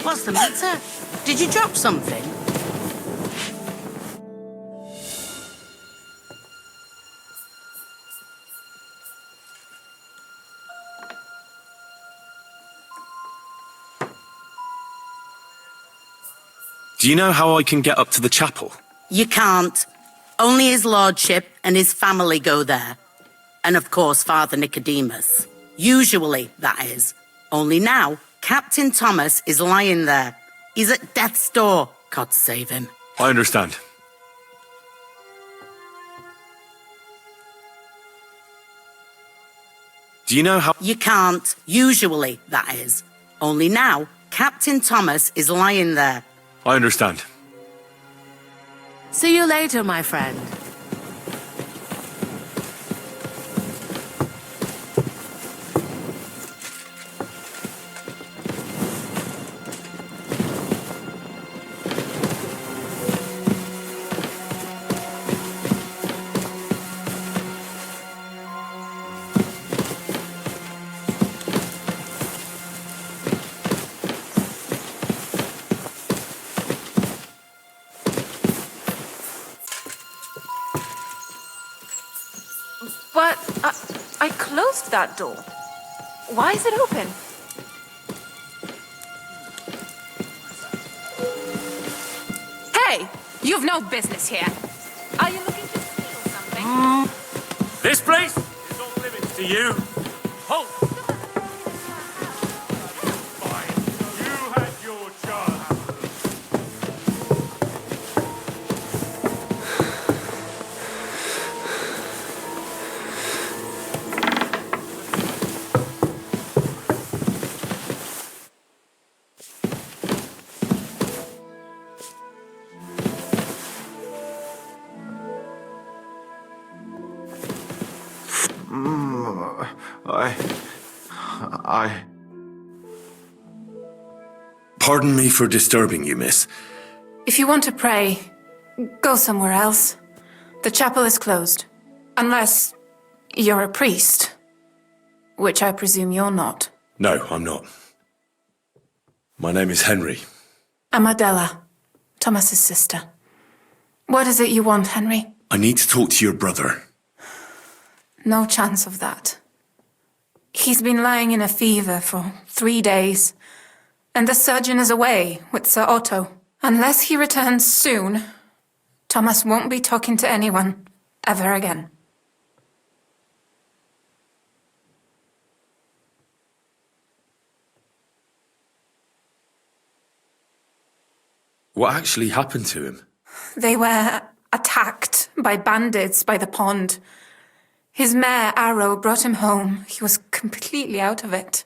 What's the matter? Did you drop something? Do you know how I can get up to the chapel? You can't. Only his lordship and his family go there. And of course, Father Nicodemus. Usually, that is. Only now, Captain Thomas is lying there. He's at death's door. God save him. I understand. Do you know how... You can't. Usually, that is. Only now, Captain Thomas is lying there. I understand. See you later, my friend. But I closed that door. Why is it open? Hey, you've no business here. Are you looking to steal something? This place is off limits to you. Halt! Fine. You had your chance. Pardon me for disturbing you, miss. If you want to pray, go somewhere else. The chapel is closed. Unless you're a priest. Which I presume you're not. No, I'm not. My name is Henry. I'm Adela, Thomas's sister. What is it you want, Henry? I need to talk to your brother. No chance of that. He's been lying in a fever for 3 days. And the surgeon is away with Sir Otto. Unless he returns soon, Thomas won't be talking to anyone ever again. What actually happened to him? They were attacked by bandits by the pond. His mare, Arrow, brought him home. He was completely out of it.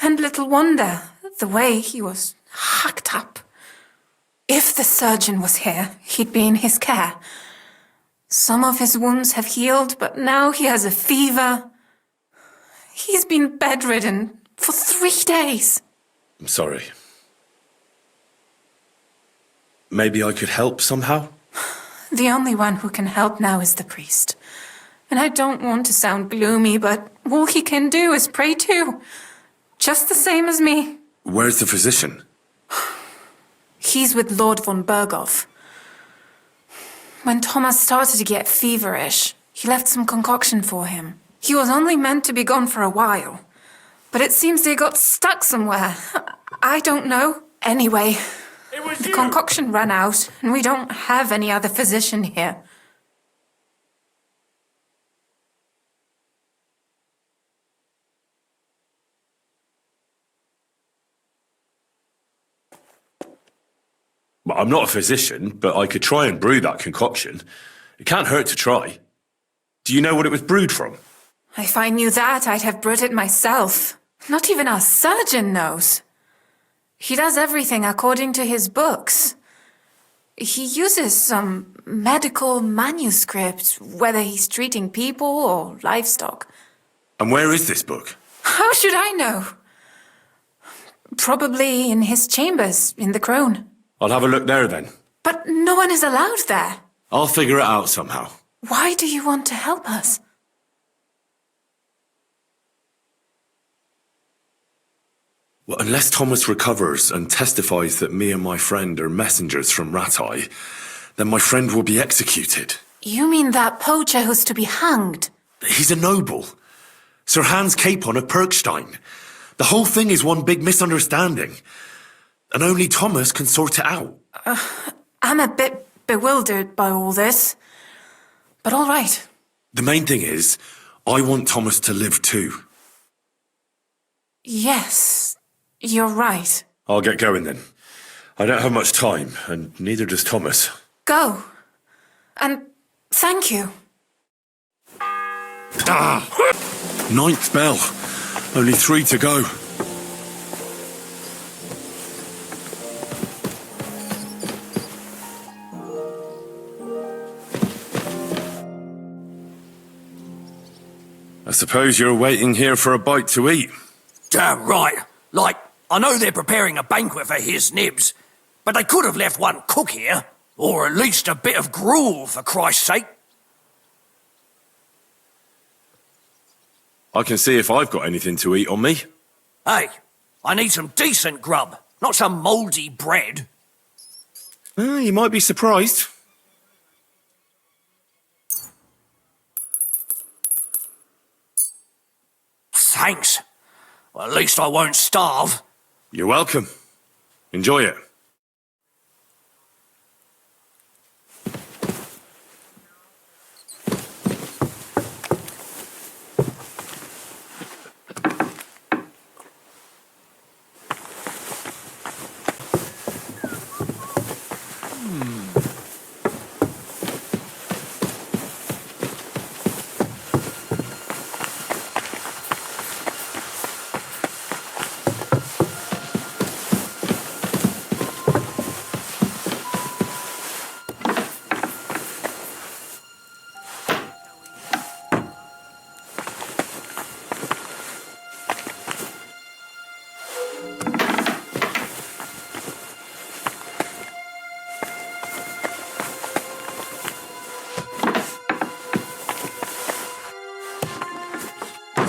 And little wonder, the way he was hacked up. If the surgeon was here, he'd be in his care. Some of his wounds have healed, but now he has a fever. He's been bedridden for 3 days. I'm sorry. Maybe I could help somehow? The only one who can help now is the priest. And I don't want to sound gloomy, but all he can do is pray too. Just the same as me. Where's the physician? He's with Lord von Berghoff. When Thomas started to get feverish, he left some concoction for him. He was only meant to be gone for a while. But it seems they got stuck somewhere. I don't know. Anyway, the concoction ran out, and we don't have any other physician here. Well, I'm not a physician, but I could try and brew that concoction. It can't hurt to try. Do you know what it was brewed from? If I knew that, I'd have brewed it myself. Not even our surgeon knows. He does everything according to his books. He uses some medical manuscript, whether he's treating people or livestock. And where is this book? How should I know? Probably in his chambers, in the Crone. I'll have a look there then. But no one is allowed there. I'll figure it out somehow. Why do you want to help us? Well, unless Thomas recovers and testifies that me and my friend are messengers from Rattay, then my friend will be executed. You mean that poacher who's to be hanged? He's a noble. Sir Hans Capon of Perkstein. The whole thing is one big misunderstanding. And only Thomas can sort it out. I'm a bit bewildered by all this. But all right. The main thing is, I want Thomas to live too. Yes, you're right. I'll get going then. I don't have much time, and neither does Thomas. Go. And thank you. Ah! 9th bell. Only 3 to go. I suppose you're waiting here for a bite to eat. Damn right. Like, I know they're preparing a banquet for his nibs, but they could have left one cook here. Or at least a bit of gruel, for Christ's sake. I can see if I've got anything to eat on me. Hey, I need some decent grub, not some mouldy bread. You might be surprised. Thanks. Well, at least I won't starve. You're welcome. Enjoy it.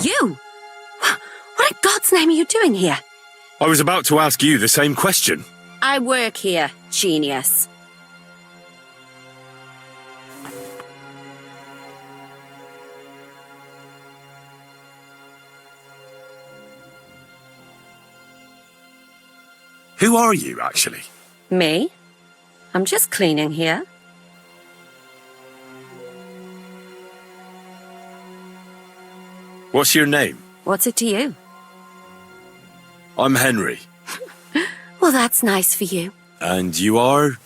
You? What in God's name are you doing here? I was about to ask you the same question. I work here, genius. Who are you, actually? Me? I'm just cleaning here. What's your name? What's it to you? I'm Henry. Well, that's nice for you. And you are?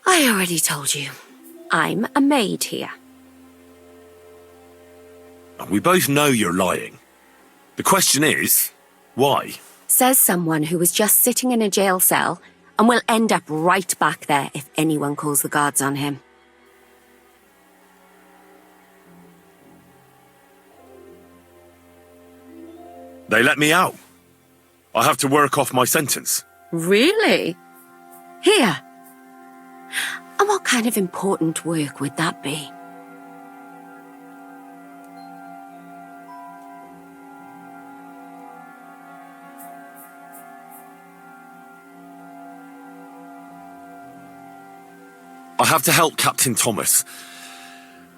I already told you. I'm a maid here. We both know you're lying. The question is, why? Says someone who was just sitting in a jail cell and will end up right back there if anyone calls the guards on him. They let me out. I have to work off my sentence. Really? Here? And what kind of important work would that be? I have to help Captain Thomas.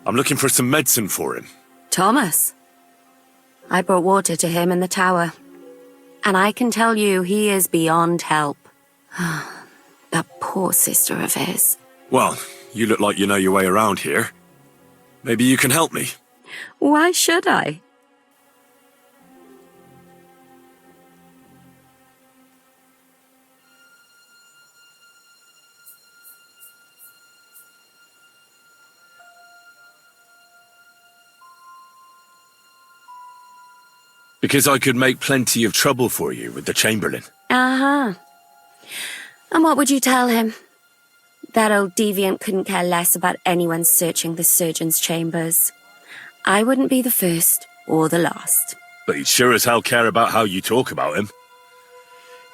I'm looking for some medicine for him. Thomas? I brought water to him in the tower. And I can tell you he is beyond help. That poor sister of his. Well, you look like you know your way around here. Maybe you can help me. Why should I? Because I could make plenty of trouble for you with the Chamberlain. Uh-huh. And what would you tell him? That old deviant couldn't care less about anyone searching the surgeon's chambers. I wouldn't be the first or the last. But he'd sure as hell care about how you talk about him.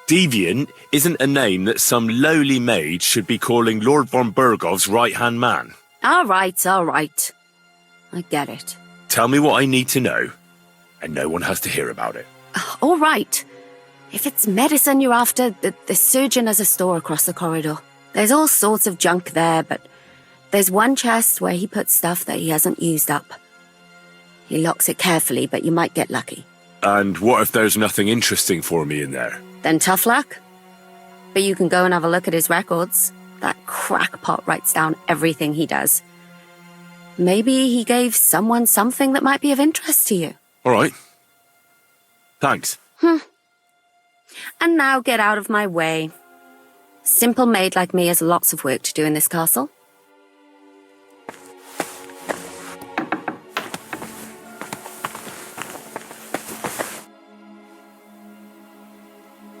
Deviant isn't a name that some lowly maid should be calling Lord von Burgov's right-hand man. All right, all right. I get it. Tell me what I need to know, and no one has to hear about it. All right. If it's medicine you're after, the surgeon has a store across the corridor. There's all sorts of junk there, but there's one chest where he puts stuff that he hasn't used up. He locks it carefully, but you might get lucky. And what if there's nothing interesting for me in there? Then tough luck. But you can go and have a look at his records. That crackpot writes down everything he does. Maybe he gave someone something that might be of interest to you. All right. Thanks. And now get out of my way. Simple maid like me has lots of work to do in this castle.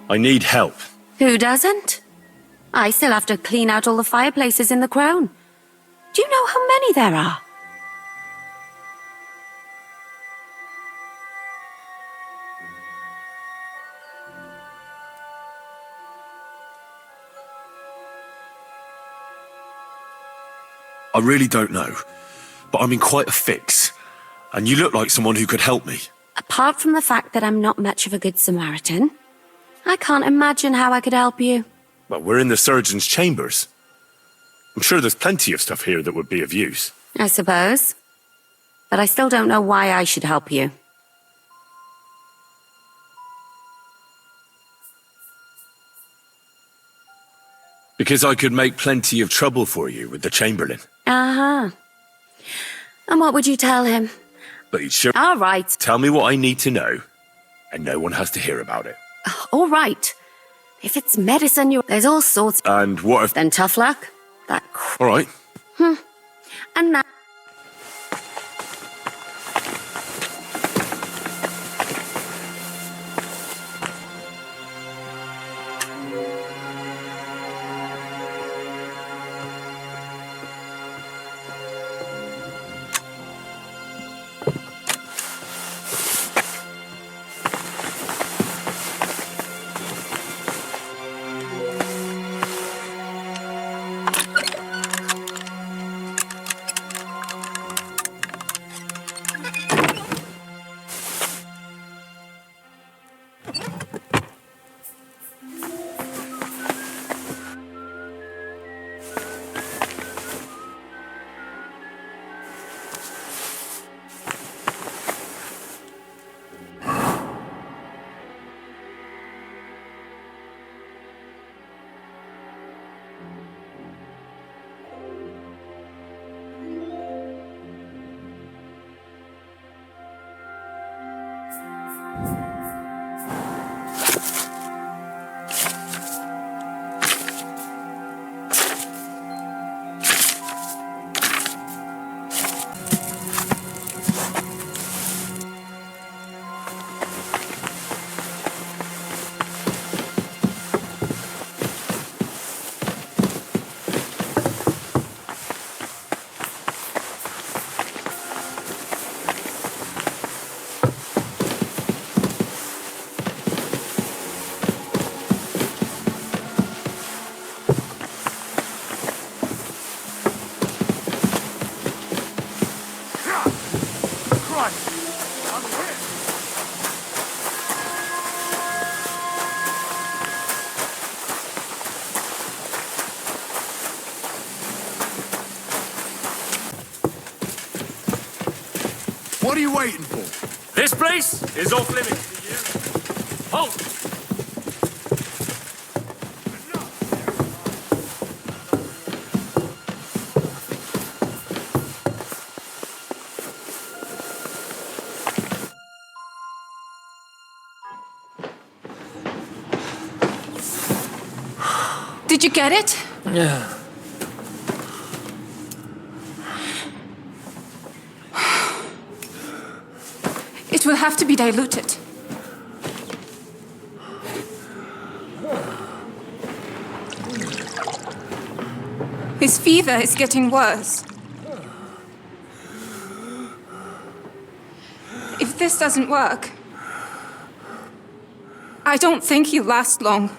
I need help. Who doesn't? I still have to clean out all the fireplaces in the crown. Do you know how many there are? I really don't know, but I'm in quite a fix, and you look like someone who could help me. Apart from the fact that I'm not much of a good Samaritan, I can't imagine how I could help you. Well, we're in the surgeon's chambers. I'm sure there's plenty of stuff here that would be of use. I suppose. But I still don't know why I should help you. Because I could make plenty of trouble for you with the Chamberlain. Uh-huh. And what would you tell him? But he'd sure... All right. Tell me what I need to know, and no one has to hear about it. All right. If it's medicine, there's all sorts... And what if... Then tough luck. All right. And now... What are you waiting for? This place is off limits to you. Halt! Did you get it? Yeah. It will have to be diluted. His fever is getting worse. If this doesn't work, I don't think he'll last long.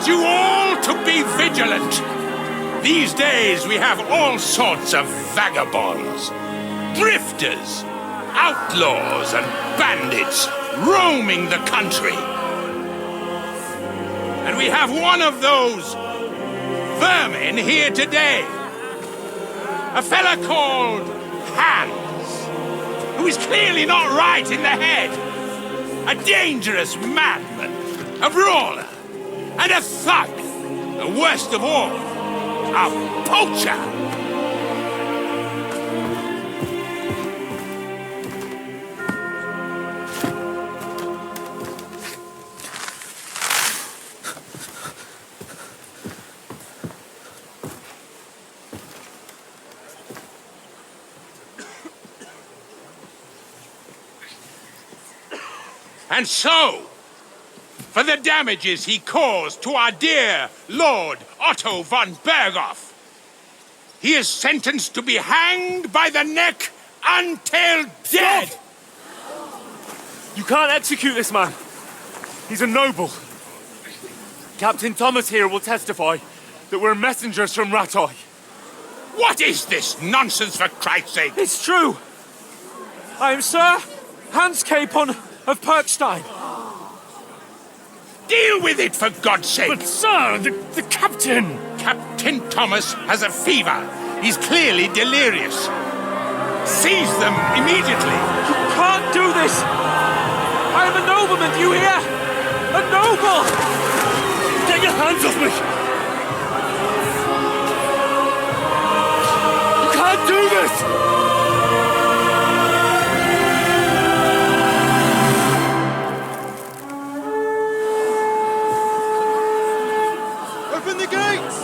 You all to be vigilant. These days we have all sorts of vagabonds, drifters, outlaws and bandits roaming the country. And we have one of those vermin here today. A fella called Hans, who is clearly not right in the head. A dangerous madman, a brawler, and a thug, the worst of all, a poacher. And so, for the damages he caused to our dear Lord Otto von Berghoff, he is sentenced to be hanged by the neck until dead! Stop! You can't execute this man. He's a noble. Captain Thomas here will testify that we're messengers from Ratoi. What is this nonsense, for Christ's sake? It's true. I am Sir Hans Capon of Perkstein. Deal with it, for God's sake! But, sir, the captain... Captain Thomas has a fever. He's clearly delirious. Seize them immediately! You can't do this! I am a nobleman, do you hear? A noble! Get your hands off me! You can't do this! Open the gates!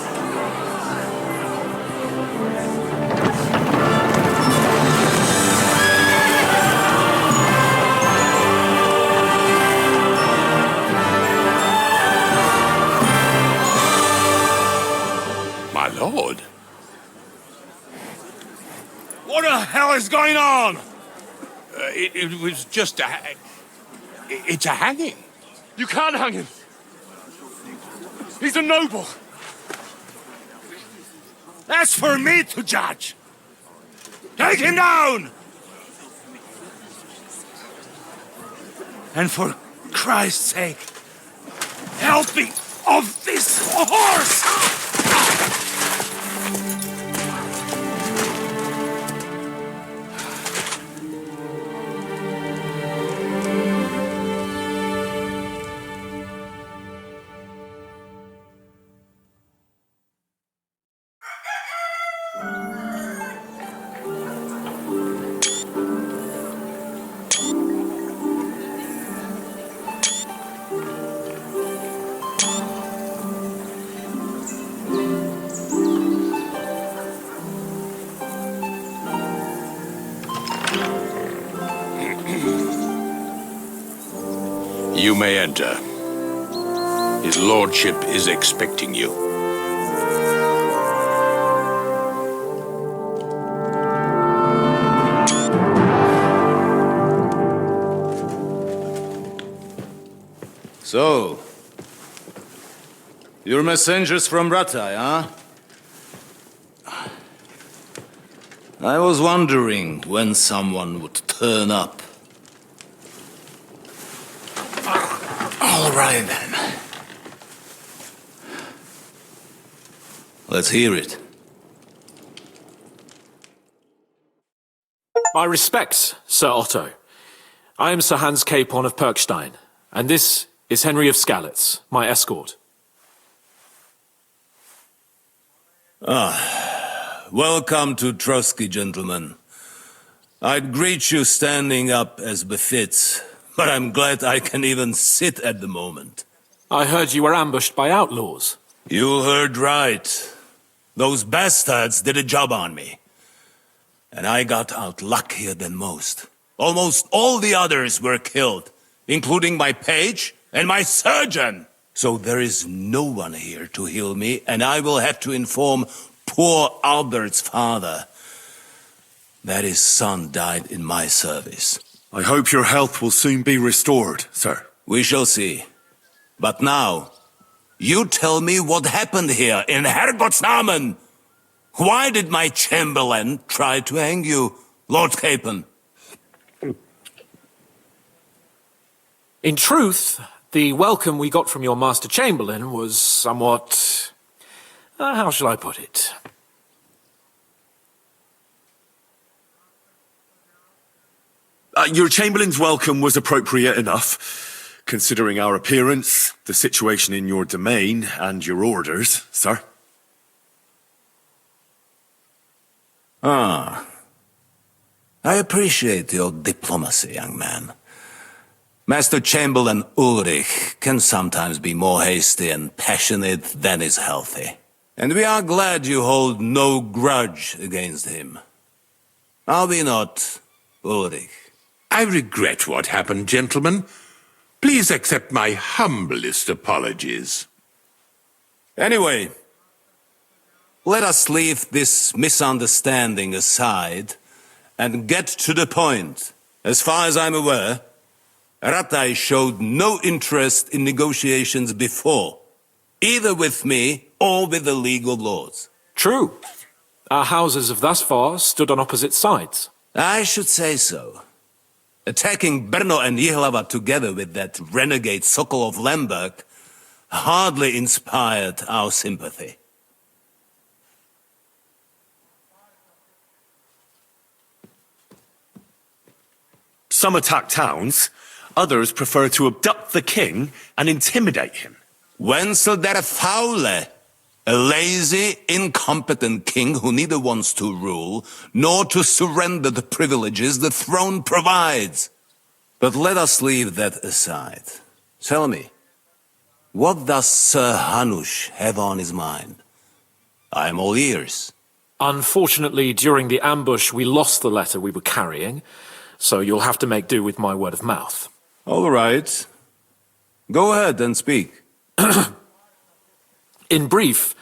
My lord. What the hell is going on? It was just a... It's a hanging. You can't hang him. He's a noble. That's for me to judge. Take him down! And for Christ's sake, help me off this horse! You may enter. His lordship is expecting you. So, you're messengers from Rattay, huh? I was wondering when someone would turn up. All right, then. Let's hear it. My respects, Sir Otto. I am Sir Hans Capon of Perkstein, and this is Henry of Skalitz, my escort. Welcome to Trotsky, gentlemen. I'd greet you standing up as befits, but I'm glad I can even sit at the moment. I heard you were ambushed by outlaws. You heard right. Those bastards did a job on me. And I got out luckier than most. Almost all the others were killed, including my page and my surgeon. So there is no one here to heal me, and I will have to inform poor Albert's father that his son died in my service. I hope your health will soon be restored, sir. We shall see. But now, you tell me what happened here in Herrgottsnamen. Why did my chamberlain try to hang you, Lord Capon? In truth, the welcome we got from your Master Chamberlain was somewhat... how shall I put it? Your Chamberlain's welcome was appropriate enough, considering our appearance, the situation in your domain, and your orders, sir. I appreciate your diplomacy, young man. Master Chamberlain Ulrich can sometimes be more hasty and passionate than is healthy. And we are glad you hold no grudge against him. Are we not, Ulrich? I regret what happened, gentlemen. Please accept my humblest apologies. Anyway, let us leave this misunderstanding aside and get to the point. As far as I'm aware, Rattay showed no interest in negotiations before, either with me or with the League of Lords. True. Our houses have thus far stood on opposite sides. I should say so. Attacking Brno and Jihlava together with that renegade Sokol of Lemberg hardly inspired our sympathy. Some attack towns, others prefer to abduct the king and intimidate him. Wenzel der Faule, a lazy, incompetent king who neither wants to rule nor to surrender the privileges the throne provides. But let us leave that aside. Tell me, what does Sir Hanush have on his mind? I am all ears. Unfortunately, during the ambush, we lost the letter we were carrying, so you'll have to make do with my word of mouth. All right. Go ahead and speak. In brief,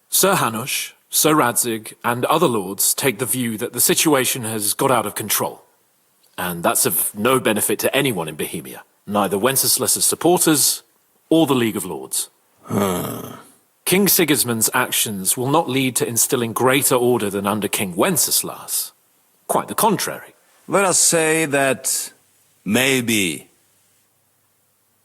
Sir Hanush, Sir Radzig, and other lords take the view that the situation has got out of control. And that's of no benefit to anyone in Bohemia, neither Wenceslas's supporters or the League of Lords. King Sigismund's actions will not lead to instilling greater order than under King Wenceslas. Quite the contrary. Let us say that maybe.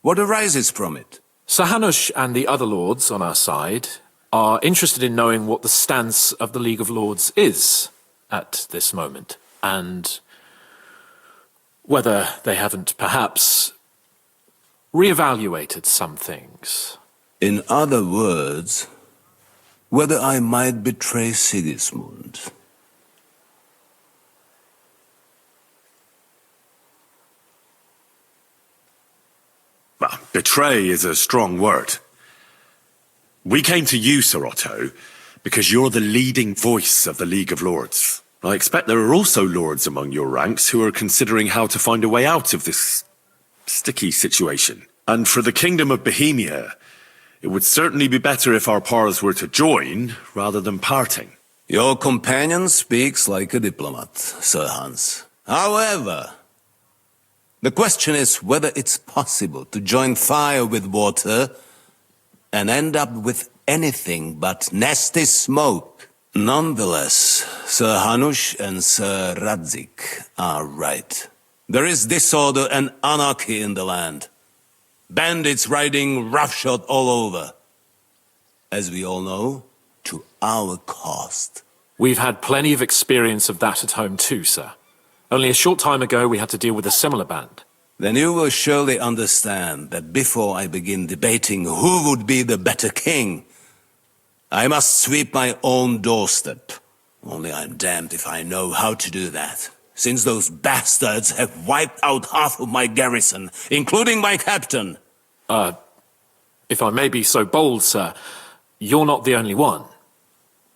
What arises from it? Sir Hanush and the other lords on our side are interested in knowing what the stance of the League of Lords is at this moment, and whether they haven't perhaps reevaluated some things. In other words, whether I might betray Sigismund. Well, betray is a strong word. We came to you, Sir Otto, because you're the leading voice of the League of Lords. I expect there are also lords among your ranks who are considering how to find a way out of this sticky situation. And for the Kingdom of Bohemia, it would certainly be better if our powers were to join rather than parting. Your companion speaks like a diplomat, Sir Hans. However, the question is whether it's possible to join fire with water and end up with anything but nasty smoke. Nonetheless, Sir Hanush and Sir Radzig are right. There is disorder and anarchy in the land. Bandits riding roughshod all over. As we all know, to our cost. We've had plenty of experience of that at home too, sir. Only a short time ago we had to deal with a similar band. Then you will surely understand that before I begin debating who would be the better king, I must sweep my own doorstep. Only I'm damned if I know how to do that, since those bastards have wiped out half of my garrison, including my captain. If I may be so bold, sir, you're not the only one.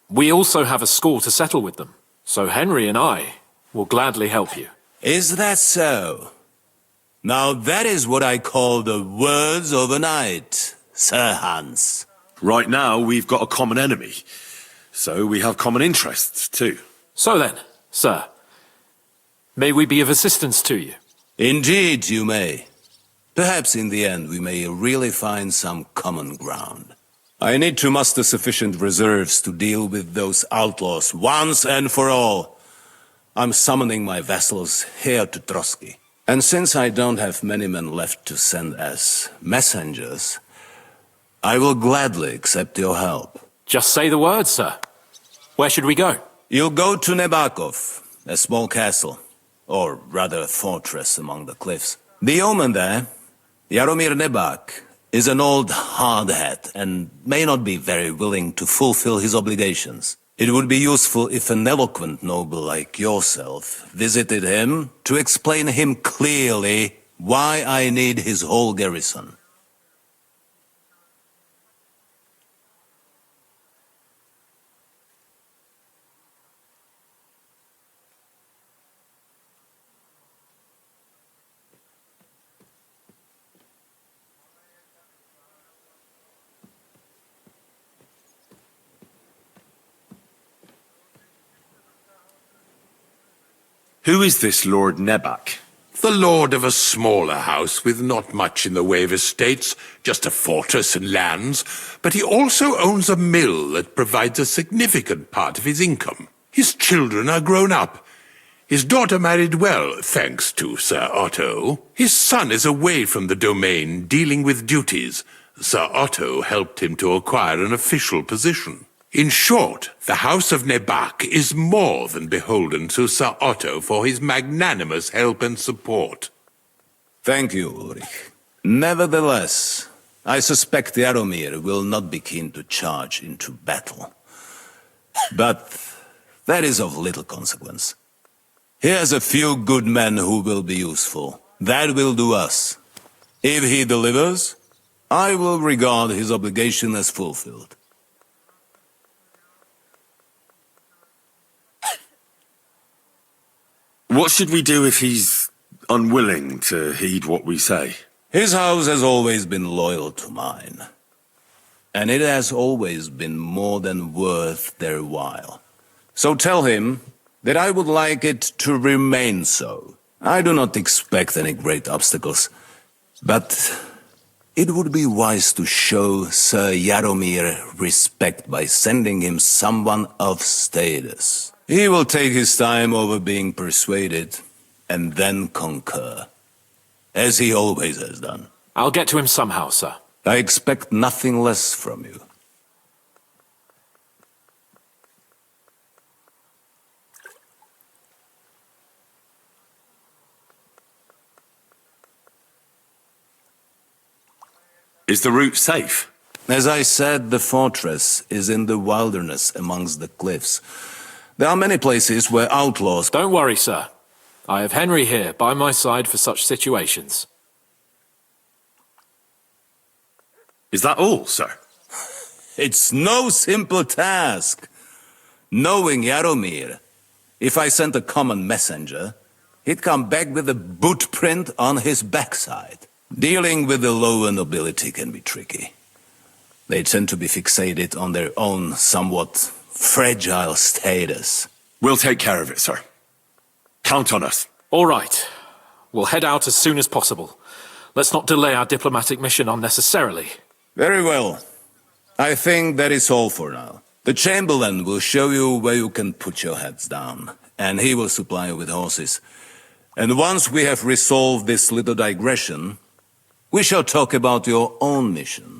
We also have a score to settle with them, so Henry and I will gladly help you. Is that so? Now that is what I call the words of a knight, Sir Hans. Right now, we've got a common enemy, so we have common interests too. So then, sir, may we be of assistance to you? Indeed, you may. Perhaps in the end we may really find some common ground. I need to muster sufficient reserves to deal with those outlaws once and for all. I'm summoning my vassals here to Trotsky. And since I don't have many men left to send as messengers, I will gladly accept your help. Just say the word, sir. Where should we go? You'll go to Nebakov, a small castle, or rather a fortress among the cliffs. The yeoman there, Jaromir Nebak, is an old hardhat and may not be very willing to fulfill his obligations. It would be useful if an eloquent noble like yourself visited him to explain him clearly why I need his whole garrison. Who is this Lord Nebak? The lord of a smaller house with not much in the way of estates, just a fortress and lands, but he also owns a mill that provides a significant part of his income. His children are grown up. His daughter married well, thanks to Sir Otto. His son is away from the domain, dealing with duties. Sir Otto helped him to acquire an official position. In short, the House of Nebak is more than beholden to Sir Otto for his magnanimous help and support. Thank you, Ulrich. Nevertheless, I suspect Jaromir will not be keen to charge into battle. But that is of little consequence. He has a few good men who will be useful. That will do us. If he delivers, I will regard his obligation as fulfilled. What should we do if he's unwilling to heed what we say? His house has always been loyal to mine. And it has always been more than worth their while. So tell him that I would like it to remain so. I do not expect any great obstacles, but it would be wise to show Sir Jaromir respect by sending him someone of status. He will take his time over being persuaded, and then concur, as he always has done. I'll get to him somehow, sir. I expect nothing less from you. Is the route safe? As I said, the fortress is in the wilderness amongst the cliffs. There are many places where outlaws... Don't worry, sir. I have Henry here by my side for such situations. Is that all, sir? It's no simple task. Knowing Jaromir, if I sent a common messenger, he'd come back with a boot print on his backside. Dealing with the lower nobility can be tricky. They tend to be fixated on their own somewhat fragile status. We'll take care of it, sir. Count on us. All right. We'll head out as soon as possible. Let's not delay our diplomatic mission unnecessarily. Very well. I think that is all for now. The Chamberlain will show you where you can put your heads down, and he will supply you with horses. And once we have resolved this little digression, we shall talk about your own mission.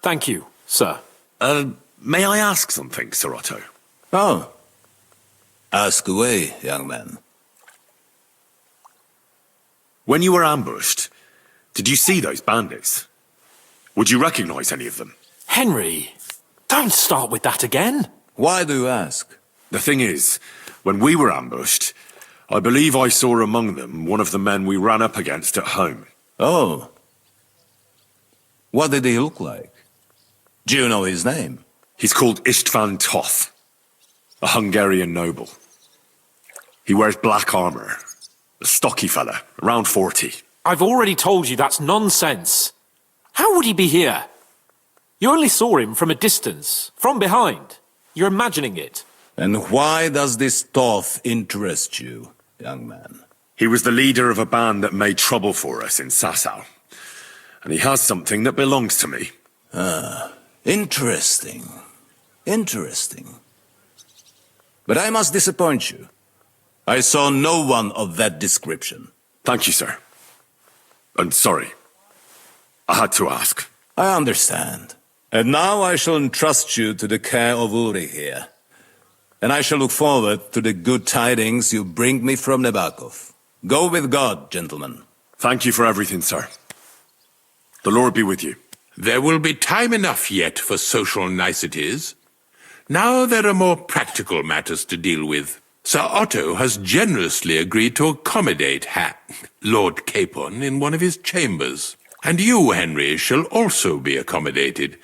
Thank you, sir. May I ask something, Sir Otto? Oh. Ask away, young man. When you were ambushed, did you see those bandits? Would you recognize any of them? Henry, don't start with that again. Why do you ask? The thing is, when we were ambushed, I believe I saw among them one of the men we ran up against at home. Oh. What did he look like? Do you know his name? He's called Istvan Toth, a Hungarian noble. He wears black armor. A stocky fella, around 40. I've already told you that's nonsense. How would he be here? You only saw him from a distance, from behind. You're imagining it. And why does this Toth interest you, young man? He was the leader of a band that made trouble for us in Sasau. And he has something that belongs to me. Ah, interesting. Interesting. But I must disappoint you. I saw no one of that description. Thank you, sir. And sorry. I had to ask. I understand. And now I shall entrust you to the care of Ulrich here. And I shall look forward to the good tidings you bring me from Nebakov. Go with God, gentlemen. Thank you for everything, sir. The Lord be with you. There will be time enough yet for social niceties. Now there are more practical matters to deal with. Sir Otto has generously agreed to accommodate Lord Capon in one of his chambers. And you, Henry, shall also be accommodated,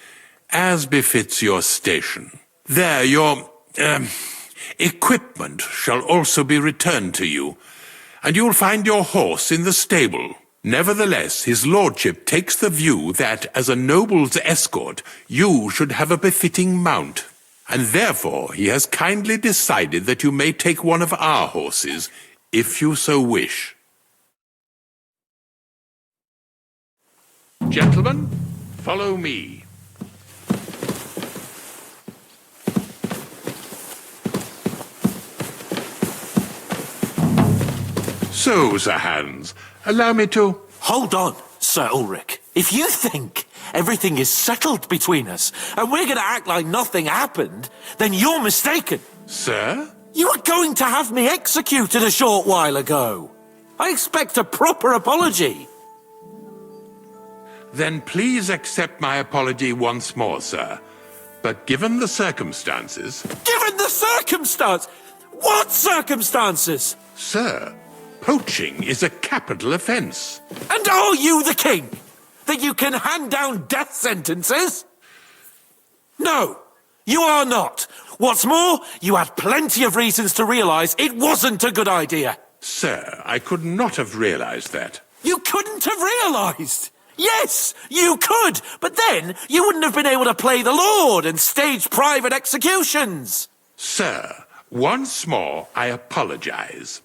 as befits your station. There, your, equipment shall also be returned to you, and you'll find your horse in the stable. Nevertheless, his lordship takes the view that, as a noble's escort, you should have a befitting mount. And therefore he has kindly decided that you may take one of our horses, if you so wish. Gentlemen, follow me. So, Sir Hans, allow me to... Hold on, Sir Ulrich. If you think everything is settled between us, and we're gonna act like nothing happened, then you're mistaken. Sir? You were going to have me executed a short while ago. I expect a proper apology. Then please accept my apology once more, sir. But given the circumstances... Given the circumstance? What circumstances? Sir, poaching is a capital offence. And are you the king? That you can hand down death sentences? No, you are not. What's more, you had plenty of reasons to realise it wasn't a good idea. Sir, I could not have realised that. You couldn't have realised? Yes, you could, but then you wouldn't have been able to play the Lord and stage private executions. Sir, once more, I apologise.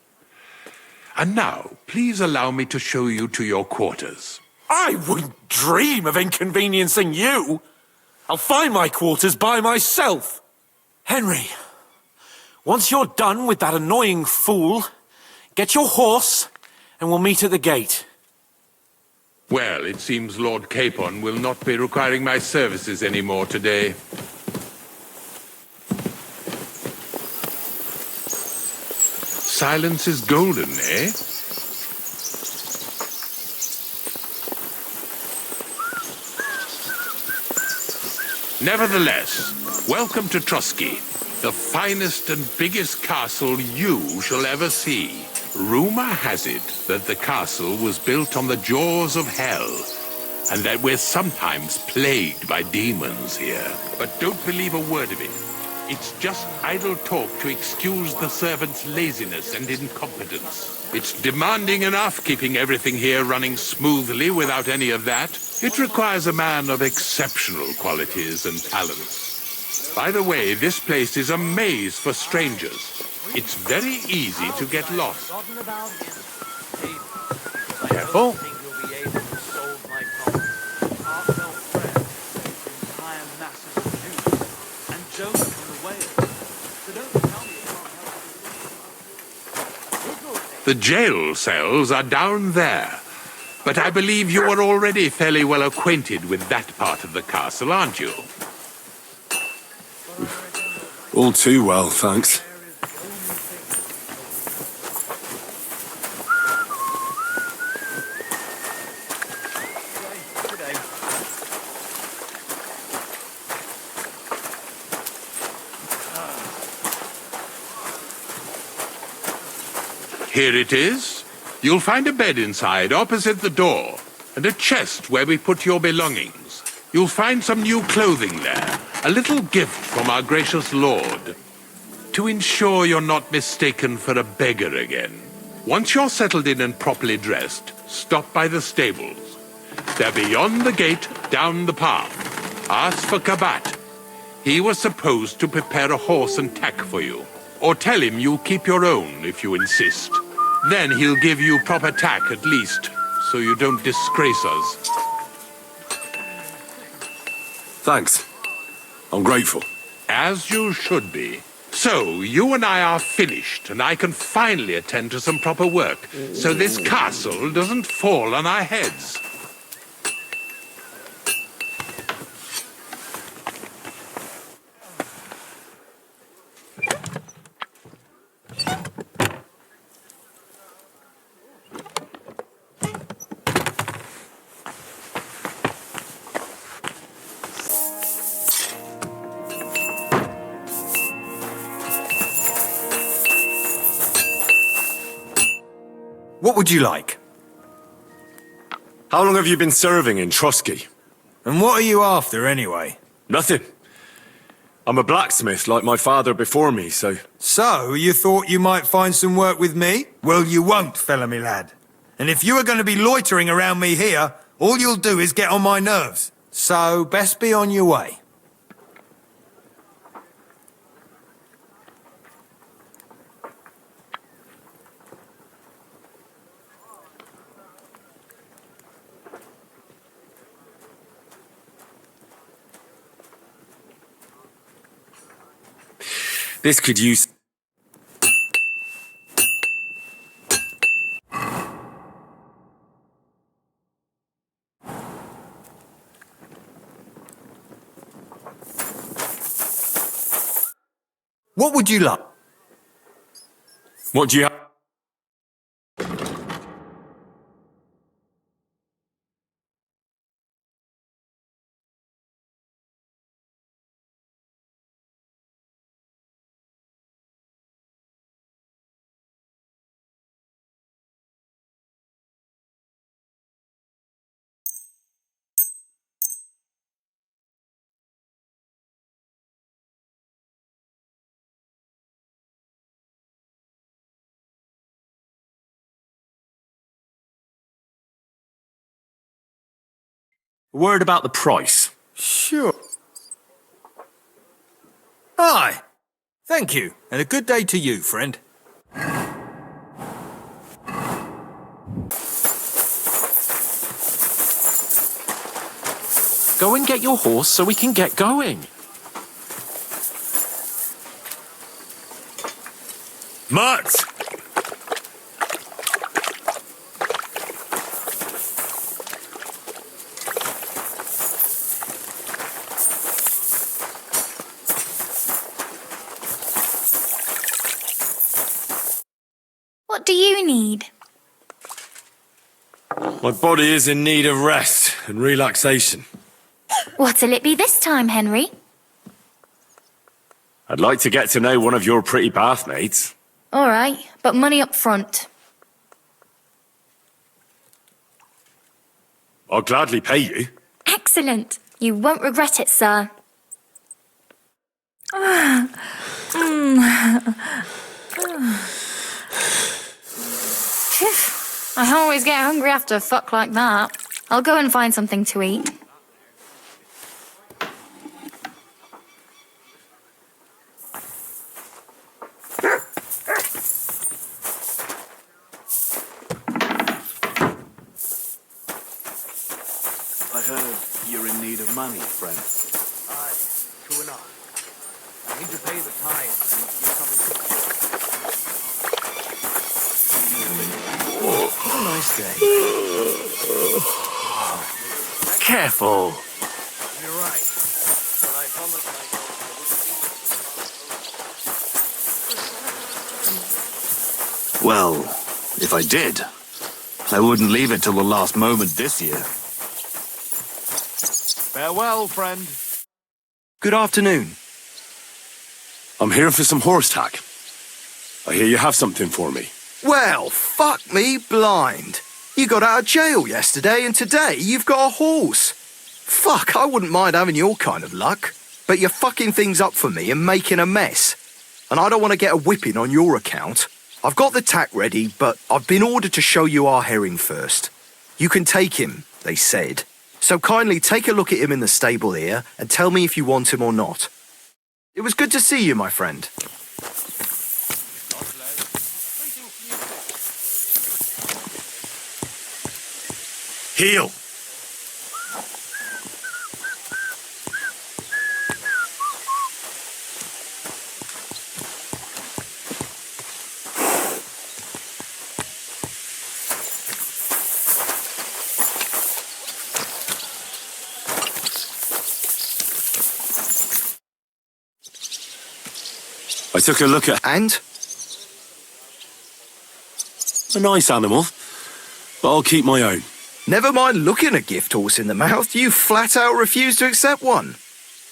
And now, please allow me to show you to your quarters. I wouldn't dream of inconveniencing you. I'll find my quarters by myself. Henry, once you're done with that annoying fool, get your horse and we'll meet at the gate. Well, it seems Lord Capon will not be requiring my services anymore today. Silence is golden, eh? Nevertheless, welcome to Trotsky, the finest and biggest castle you shall ever see. Rumor has it that the castle was built on the jaws of hell, and that we're sometimes plagued by demons here. But don't believe a word of it. It's just idle talk to excuse the servants' laziness and incompetence. It's demanding enough keeping everything here running smoothly without any of that. It requires a man of exceptional qualities and talents. By the way, this place is a maze for strangers. It's very easy to get lost. Careful. The jail cells are down there. But I believe you are already fairly well acquainted with that part of the castle, aren't you? All too well, thanks. Here it is. You'll find a bed inside, opposite the door, and a chest where we put your belongings. You'll find some new clothing there, a little gift from our gracious lord, to ensure you're not mistaken for a beggar again. Once you're settled in and properly dressed, stop by the stables. They're beyond the gate, down the path. Ask for Kabat. He was supposed to prepare a horse and tack for you. Or tell him you'll keep your own if you insist. Then he'll give you proper tack at least, so you don't disgrace us. Thanks. I'm grateful. As you should be. So, you and I are finished, and I can finally attend to some proper work, so this castle doesn't fall on our heads. What would you like? How long have you been serving in Trotsky? And what are you after, anyway? Nothing. I'm a blacksmith like my father before me, so... So, you thought you might find some work with me? Well, you won't, fella me lad. And if you are going to be loitering around me here, all you'll do is get on my nerves. So, best be on your way. This could use... you like? What do you have? Word about the price. Sure. Aye. Thank you, and a good day to you, friend. Go and get your horse so we can get going. Mutt! What do you need? My body is in need of rest and relaxation. What'll it be this time, Henry? I'd like to get to know one of your pretty bathmates. All right, but money up front. I'll gladly pay you. Excellent. You won't regret it, sir. Phew. I always get hungry after a fuck like that. I'll go and find something to eat. I heard you're in need of money, friend. Aye, true enough. I need to pay the tithes and get something to... What a nice day. Careful. You're right. But I promised myself I wouldn't eat. Well, if I did, I wouldn't leave it till the last moment this year. Farewell, friend. Good afternoon. I'm here for some horse tack. I hear you have something for me. Well, fuck me blind. You got out of jail yesterday and today you've got a horse. Fuck, I wouldn't mind having your kind of luck. But you're fucking things up for me and making a mess. And I don't want to get a whipping on your account. I've got the tack ready, but I've been ordered to show you our herring first. You can take him, they said. So kindly take a look at him in the stable here and tell me if you want him or not. It was good to see you, my friend. Heel! I took a look at... And? A nice animal, but I'll keep my own. Never mind looking a gift horse in the mouth, you flat out refuse to accept one.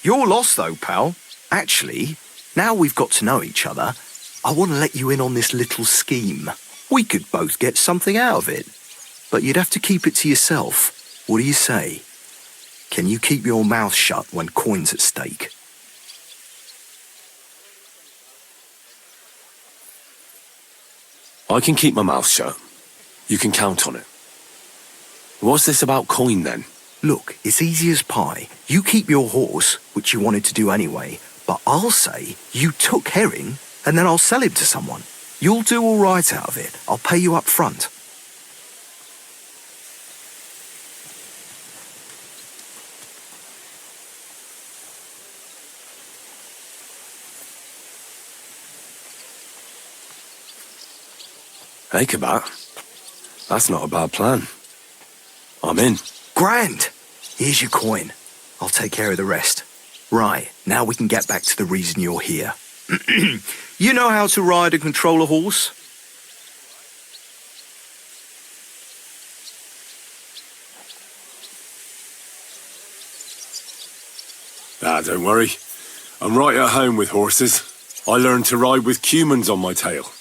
You're lost though, pal. Actually, now we've got to know each other, I want to let you in on this little scheme. We could both get something out of it. But you'd have to keep it to yourself. What do you say? Can you keep your mouth shut when coin's at stake? I can keep my mouth shut. You can count on it. What's this about coin, then? Look, it's easy as pie. You keep your horse, which you wanted to do anyway, but I'll say you took herring, and then I'll sell him to someone. You'll do all right out of it. I'll pay you up front. Hey, Kabat. That's not a bad plan. I'm in. Grand! Here's your coin. I'll take care of the rest. Right, now we can get back to the reason you're here. You know how to ride and control a horse? Don't worry. I'm right at home with horses. I learned to ride with cumans on my tail,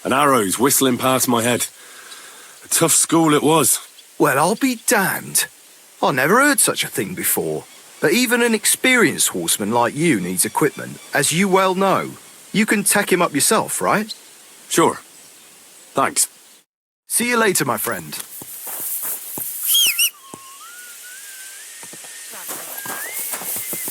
and arrows whistling past my head. A tough school it was. Well, I'll be damned. I never heard such a thing before. But even an experienced horseman like you needs equipment, as you well know. You can tack him up yourself, right? Sure. Thanks. See you later, my friend.